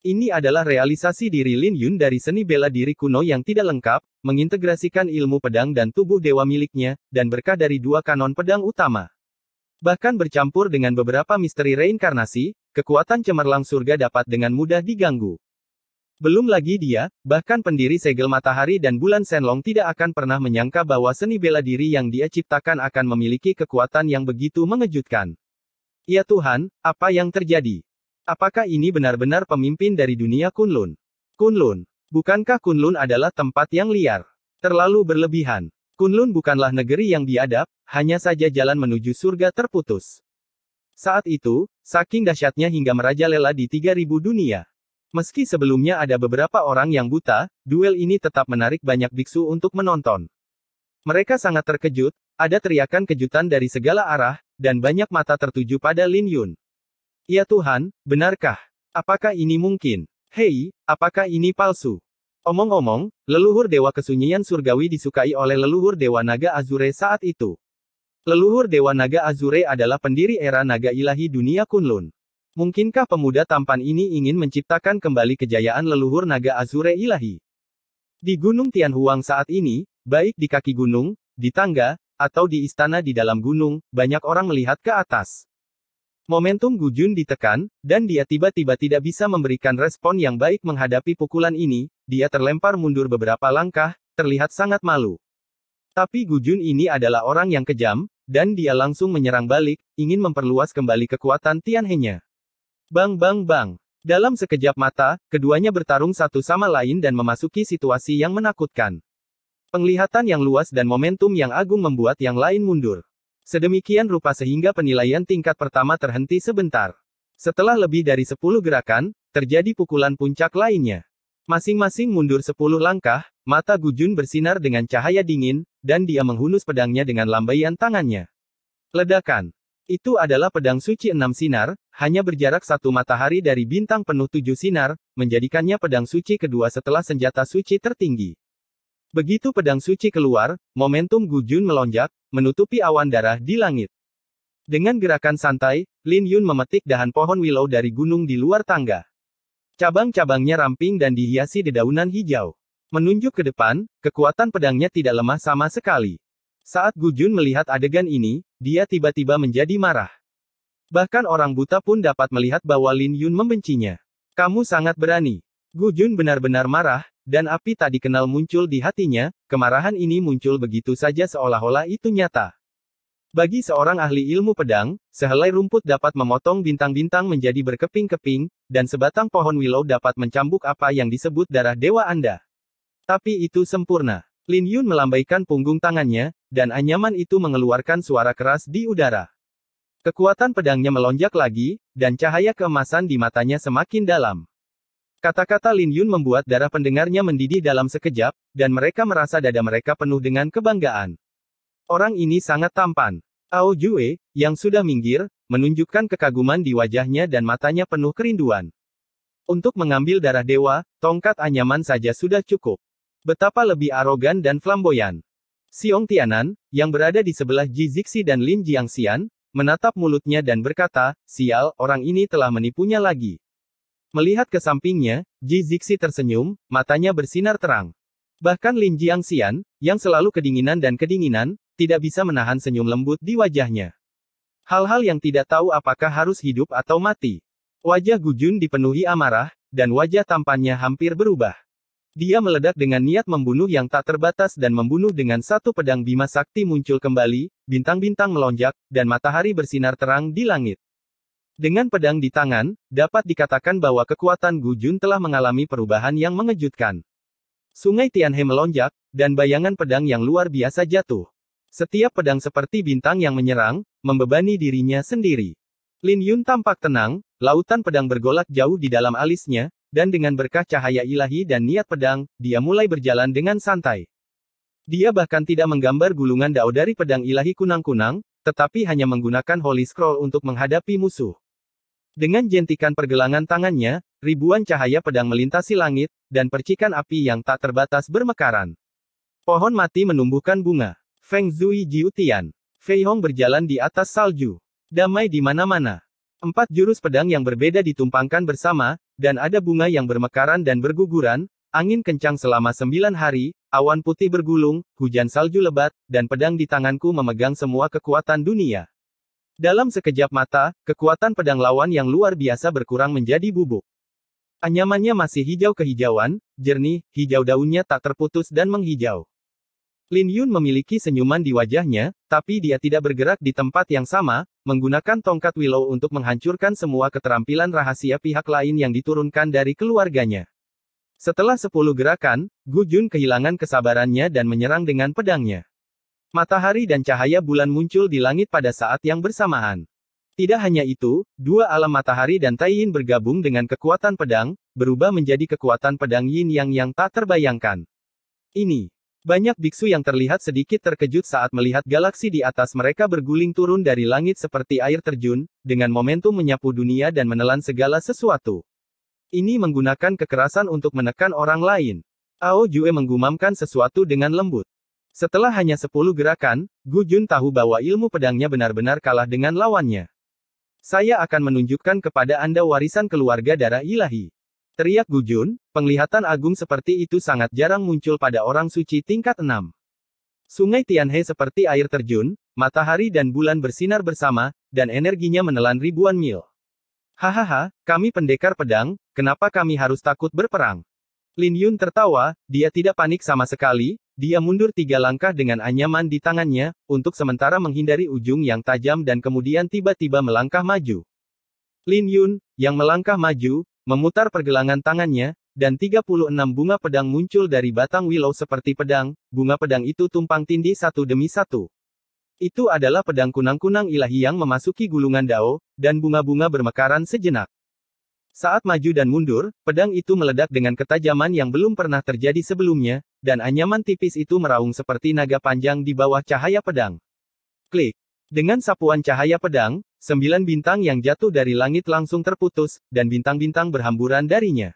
Ini adalah realisasi diri Lin Yun dari seni bela diri kuno yang tidak lengkap, mengintegrasikan ilmu pedang dan tubuh dewa miliknya, dan berkah dari dua kanon pedang utama. Bahkan bercampur dengan beberapa misteri reinkarnasi, kekuatan cemerlang surga dapat dengan mudah diganggu. Belum lagi dia, bahkan pendiri segel matahari dan bulan Shenlong tidak akan pernah menyangka bahwa seni bela diri yang dia ciptakan akan memiliki kekuatan yang begitu mengejutkan. Ya Tuhan, apa yang terjadi? Apakah ini benar-benar pemimpin dari dunia Kunlun? Kunlun. Bukankah Kunlun adalah tempat yang liar? Terlalu berlebihan. Kunlun bukanlah negeri yang biadab, hanya saja jalan menuju surga terputus. Saat itu, saking dahsyatnya hingga merajalela di 3000 dunia. Meski sebelumnya ada beberapa orang yang buta, duel ini tetap menarik banyak biksu untuk menonton. Mereka sangat terkejut, ada teriakan kejutan dari segala arah, dan banyak mata tertuju pada Lin Yun. Ya Tuhan, benarkah? Apakah ini mungkin? Hei, apakah ini palsu? Omong-omong, leluhur dewa kesunyian surgawi disukai oleh leluhur dewa naga Azure saat itu. Leluhur dewa naga Azure adalah pendiri era naga ilahi dunia Kunlun. Mungkinkah pemuda tampan ini ingin menciptakan kembali kejayaan leluhur naga Azure ilahi? Di Gunung Tianhuang saat ini, baik di kaki gunung, di tangga, atau di istana di dalam gunung, banyak orang melihat ke atas. Momentum Gu Jun ditekan, dan dia tiba-tiba tidak bisa memberikan respon yang baik menghadapi pukulan ini, dia terlempar mundur beberapa langkah, terlihat sangat malu. Tapi Gu Jun ini adalah orang yang kejam, dan dia langsung menyerang balik, ingin memperluas kembali kekuatan Tianhe-nya. Bang bang bang. Dalam sekejap mata, keduanya bertarung satu sama lain dan memasuki situasi yang menakutkan. Penglihatan yang luas dan momentum yang agung membuat yang lain mundur. Sedemikian rupa sehingga penilaian tingkat pertama terhenti sebentar. Setelah lebih dari 10 gerakan, terjadi pukulan puncak lainnya. Masing-masing mundur 10 langkah, mata Gu Jun bersinar dengan cahaya dingin, dan dia menghunus pedangnya dengan lambaian tangannya. Ledakan. Itu adalah pedang suci 6 sinar, hanya berjarak satu matahari dari bintang penuh 7 sinar, menjadikannya pedang suci kedua setelah senjata suci tertinggi. Begitu pedang suci keluar, momentum Gu Jun melonjak, menutupi awan darah di langit. Dengan gerakan santai, Lin Yun memetik dahan pohon willow dari gunung di luar tangga. Cabang-cabangnya ramping dan dihiasi dedaunan hijau. Menunjuk ke depan, kekuatan pedangnya tidak lemah sama sekali. Saat Gu Jun melihat adegan ini, dia tiba-tiba menjadi marah. Bahkan orang buta pun dapat melihat bahwa Lin Yun membencinya. Kamu sangat berani. Gu Jun benar-benar marah, dan api tak dikenal muncul di hatinya. Kemarahan ini muncul begitu saja seolah-olah itu nyata. Bagi seorang ahli ilmu pedang, sehelai rumput dapat memotong bintang-bintang menjadi berkeping-keping, dan sebatang pohon willow dapat mencambuk apa yang disebut darah dewa Anda. Tapi itu sempurna. Lin Yun melambaikan punggung tangannya, dan anyaman itu mengeluarkan suara keras di udara. Kekuatan pedangnya melonjak lagi, dan cahaya keemasan di matanya semakin dalam. Kata-kata Lin Yun membuat darah pendengarnya mendidih dalam sekejap, dan mereka merasa dada mereka penuh dengan kebanggaan. Orang ini sangat tampan. Ao Jue, yang sudah minggir, menunjukkan kekaguman di wajahnya dan matanya penuh kerinduan. Untuk mengambil darah dewa, tongkat anyaman saja sudah cukup. Betapa lebih arogan dan flamboyan. Xiong Tianan, yang berada di sebelah Ji Zixi dan Lin Jiangxian, menatap mulutnya dan berkata, sial, orang ini telah menipunya lagi. Melihat ke sampingnya, Ji Zixi tersenyum, matanya bersinar terang. Bahkan Lin Jiangxian, yang selalu kedinginan, tidak bisa menahan senyum lembut di wajahnya. Hal-hal yang tidak tahu apakah harus hidup atau mati. Wajah Gu Jun dipenuhi amarah, dan wajah tampannya hampir berubah. Dia meledak dengan niat membunuh yang tak terbatas dan membunuh dengan satu pedang Bima Sakti muncul kembali, bintang-bintang melonjak, dan matahari bersinar terang di langit. Dengan pedang di tangan, dapat dikatakan bahwa kekuatan Gu Jun telah mengalami perubahan yang mengejutkan. Sungai Tianhe melonjak, dan bayangan pedang yang luar biasa jatuh. Setiap pedang seperti bintang yang menyerang, membebani dirinya sendiri. Lin Yun tampak tenang, lautan pedang bergolak jauh di dalam alisnya, dan dengan berkah cahaya ilahi dan niat pedang, dia mulai berjalan dengan santai. Dia bahkan tidak menggambar gulungan dao dari pedang ilahi kunang-kunang, tetapi hanya menggunakan Holy Scroll untuk menghadapi musuh. Dengan jentikan pergelangan tangannya, ribuan cahaya pedang melintasi langit, dan percikan api yang tak terbatas bermekaran. Pohon mati menumbuhkan bunga. Feng Zui Jiutian. Fei Hong berjalan di atas salju. Damai di mana-mana. 4 jurus pedang yang berbeda ditumpangkan bersama, dan ada bunga yang bermekaran dan berguguran, angin kencang selama 9 hari, awan putih bergulung, hujan salju lebat, dan pedang di tanganku memegang semua kekuatan dunia. Dalam sekejap mata, kekuatan pedang lawan yang luar biasa berkurang menjadi bubuk. Anyamannya masih hijau kehijauan, jernih, hijau daunnya tak terputus dan menghijau. Lin Yun memiliki senyuman di wajahnya, tapi dia tidak bergerak di tempat yang sama, menggunakan tongkat willow untuk menghancurkan semua keterampilan rahasia pihak lain yang diturunkan dari keluarganya. Setelah 10 gerakan, Gu Jun kehilangan kesabarannya dan menyerang dengan pedangnya. Matahari dan cahaya bulan muncul di langit pada saat yang bersamaan. Tidak hanya itu, dua alam matahari dan Tai Yin bergabung dengan kekuatan pedang, berubah menjadi kekuatan pedang Yin yang tak terbayangkan. Ini. Banyak biksu yang terlihat sedikit terkejut saat melihat galaksi di atas mereka berguling turun dari langit seperti air terjun, dengan momentum menyapu dunia dan menelan segala sesuatu. Ini menggunakan kekerasan untuk menekan orang lain. Ao Jue menggumamkan sesuatu dengan lembut. Setelah hanya 10 gerakan, Gu Jun tahu bahwa ilmu pedangnya benar-benar kalah dengan lawannya. Saya akan menunjukkan kepada Anda warisan keluarga darah ilahi. Teriak Gu Jun, penglihatan agung seperti itu sangat jarang muncul pada orang suci tingkat 6. Sungai Tianhe seperti air terjun, matahari dan bulan bersinar bersama, dan energinya menelan ribuan mil. Hahaha, kami pendekar pedang, kenapa kami harus takut berperang? Lin Yun tertawa, dia tidak panik sama sekali, dia mundur 3 langkah dengan anyaman di tangannya, untuk sementara menghindari ujung yang tajam dan kemudian tiba-tiba melangkah maju. Lin Yun, yang melangkah maju, memutar pergelangan tangannya, dan 36 bunga pedang muncul dari batang willow seperti pedang, bunga pedang itu tumpang tindih satu demi satu. Itu adalah pedang kunang-kunang ilahi yang memasuki gulungan dao, dan bunga-bunga bermekaran sejenak. Saat maju dan mundur, pedang itu meledak dengan ketajaman yang belum pernah terjadi sebelumnya, dan anyaman tipis itu meraung seperti naga panjang di bawah cahaya pedang. Klik. Dengan sapuan cahaya pedang, 9 bintang yang jatuh dari langit langsung terputus, dan bintang-bintang berhamburan darinya.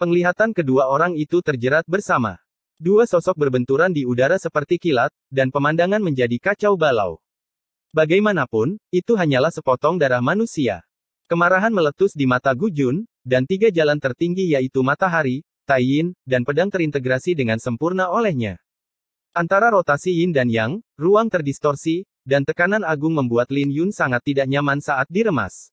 Penglihatan kedua orang itu terjerat bersama. Dua sosok berbenturan di udara seperti kilat, dan pemandangan menjadi kacau balau. Bagaimanapun, itu hanyalah sepotong darah manusia. Kemarahan meletus di mata Gu Jun, dan tiga jalan tertinggi yaitu matahari, Tai Yin, dan pedang terintegrasi dengan sempurna olehnya. Antara rotasi Yin dan Yang, ruang terdistorsi, dan tekanan agung membuat Lin Yun sangat tidak nyaman saat diremas.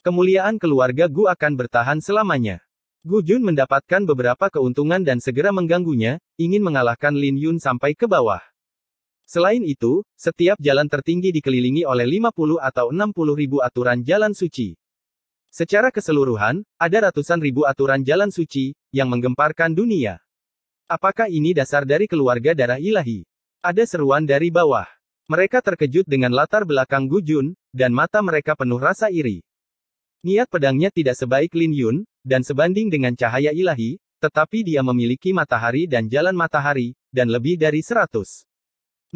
Kemuliaan keluarga Gu akan bertahan selamanya. Gu Jun mendapatkan beberapa keuntungan dan segera mengganggunya, ingin mengalahkan Lin Yun sampai ke bawah. Selain itu, setiap jalan tertinggi dikelilingi oleh 50 atau 60 ribu aturan jalan suci. Secara keseluruhan, ada ratusan ribu aturan jalan suci, yang menggemparkan dunia. Apakah ini dasar dari keluarga darah ilahi? Ada seruan dari bawah. Mereka terkejut dengan latar belakang Gu Jun, dan mata mereka penuh rasa iri. Niat pedangnya tidak sebaik Lin Yun, dan sebanding dengan cahaya ilahi, tetapi dia memiliki matahari dan jalan matahari, dan lebih dari 100.000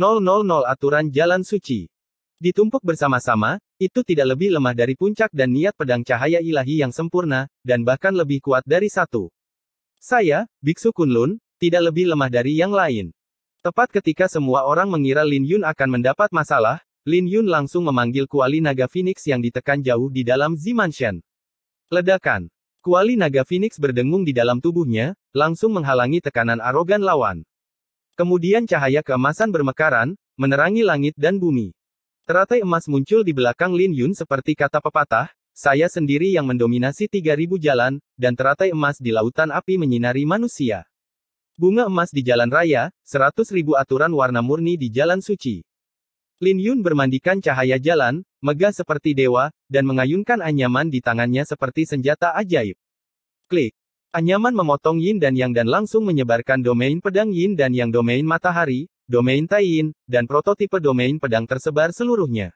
aturan jalan suci. Ditumpuk bersama-sama, itu tidak lebih lemah dari puncak dan niat pedang cahaya ilahi yang sempurna, dan bahkan lebih kuat dari satu. Saya, Biksu Kunlun, tidak lebih lemah dari yang lain. Tepat ketika semua orang mengira Lin Yun akan mendapat masalah, Lin Yun langsung memanggil kuali naga Phoenix yang ditekan jauh di dalam Zimanshan. Ledakan. Kuali naga Phoenix berdengung di dalam tubuhnya, langsung menghalangi tekanan arogan lawan. Kemudian cahaya keemasan bermekaran, menerangi langit dan bumi. Teratai emas muncul di belakang Lin Yun seperti kata pepatah, saya sendiri yang mendominasi 3000 jalan, dan teratai emas di lautan api menyinari manusia. Bunga emas di jalan raya, 100.000 aturan warna murni di jalan suci. Lin Yun bermandikan cahaya jalan, megah seperti dewa, dan mengayunkan anyaman di tangannya seperti senjata ajaib. Klik. Anyaman memotong Yin dan Yang dan langsung menyebarkan domain pedang Yin dan Yang, domain matahari, domain Tai Yin, dan prototipe domain pedang tersebar seluruhnya.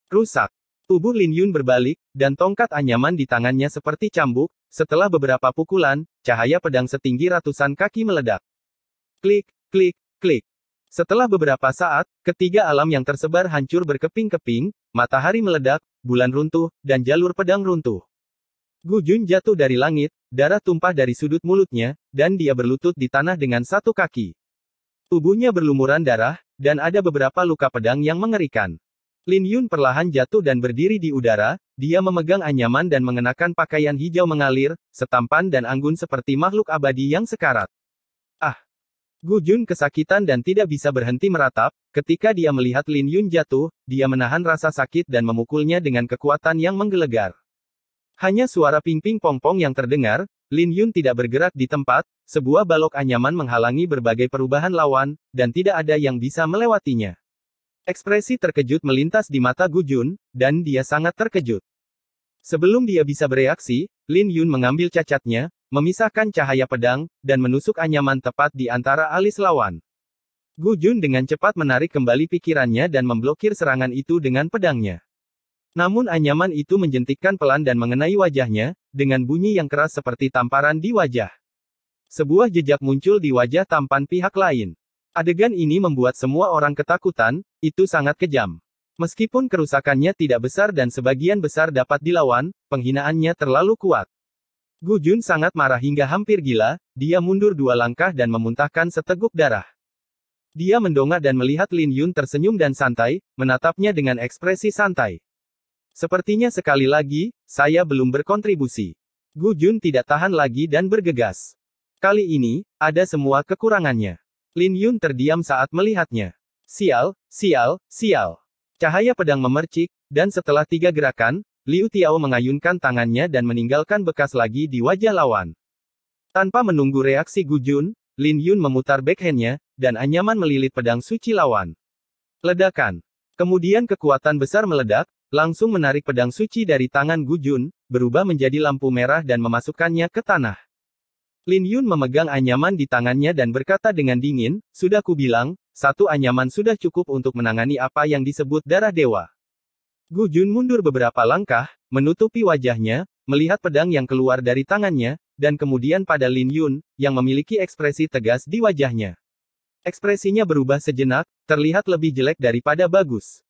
Rusak. Tubuh Lin Yun berbalik, dan tongkat anyaman di tangannya seperti cambuk. Setelah beberapa pukulan, cahaya pedang setinggi ratusan kaki meledak. Klik, klik, klik. Setelah beberapa saat, ketiga alam yang tersebar hancur berkeping-keping, matahari meledak, bulan runtuh, dan jalur pedang runtuh. Gu Jun jatuh dari langit, darah tumpah dari sudut mulutnya, dan dia berlutut di tanah dengan satu kaki. Tubuhnya berlumuran darah, dan ada beberapa luka pedang yang mengerikan. Lin Yun perlahan jatuh dan berdiri di udara, dia memegang anyaman dan mengenakan pakaian hijau mengalir, setampan dan anggun seperti makhluk abadi yang sekarat. Ah! Gu Jun kesakitan dan tidak bisa berhenti meratap, ketika dia melihat Lin Yun jatuh, dia menahan rasa sakit dan memukulnya dengan kekuatan yang menggelegar. Hanya suara ping-ping pong-pong yang terdengar, Lin Yun tidak bergerak di tempat, sebuah balok anyaman menghalangi berbagai perubahan lawan, dan tidak ada yang bisa melewatinya. Ekspresi terkejut melintas di mata Gu Jun, dan dia sangat terkejut. Sebelum dia bisa bereaksi, Lin Yun mengambil cacatnya, memisahkan cahaya pedang, dan menusuk anyaman tepat di antara alis lawan. Gu Jun dengan cepat menarik kembali pikirannya dan memblokir serangan itu dengan pedangnya. Namun anyaman itu menjentikkan pelan dan mengenai wajahnya, dengan bunyi yang keras seperti tamparan di wajah. Sebuah jejak muncul di wajah tampan pihak lain. Adegan ini membuat semua orang ketakutan, itu sangat kejam. Meskipun kerusakannya tidak besar dan sebagian besar dapat dilawan, penghinaannya terlalu kuat. Gu Jun sangat marah hingga hampir gila, dia mundur 2 langkah dan memuntahkan seteguk darah. Dia mendongak dan melihat Lin Yun tersenyum dan santai, menatapnya dengan ekspresi santai. Sepertinya sekali lagi, saya belum berkontribusi. Gu Jun tidak tahan lagi dan bergegas. Kali ini, ada semua kekurangannya. Lin Yun terdiam saat melihatnya. Sial, sial, sial. Cahaya pedang memercik, dan setelah 3 gerakan, Liu Tiao mengayunkan tangannya dan meninggalkan bekas lagi di wajah lawan. Tanpa menunggu reaksi Gu Jun, Lin Yun memutar backhandnya, dan anyaman melilit pedang suci lawan. Ledakan. Kemudian kekuatan besar meledak, langsung menarik pedang suci dari tangan Gu Jun, berubah menjadi lampu merah dan memasukkannya ke tanah. Lin Yun memegang anyaman di tangannya dan berkata dengan dingin, sudah kubilang, satu anyaman sudah cukup untuk menangani apa yang disebut darah dewa. Gu Jun mundur beberapa langkah, menutupi wajahnya, melihat pedang yang keluar dari tangannya, dan kemudian pada Lin Yun, yang memiliki ekspresi tegas di wajahnya. Ekspresinya berubah sejenak, terlihat lebih jelek daripada bagus.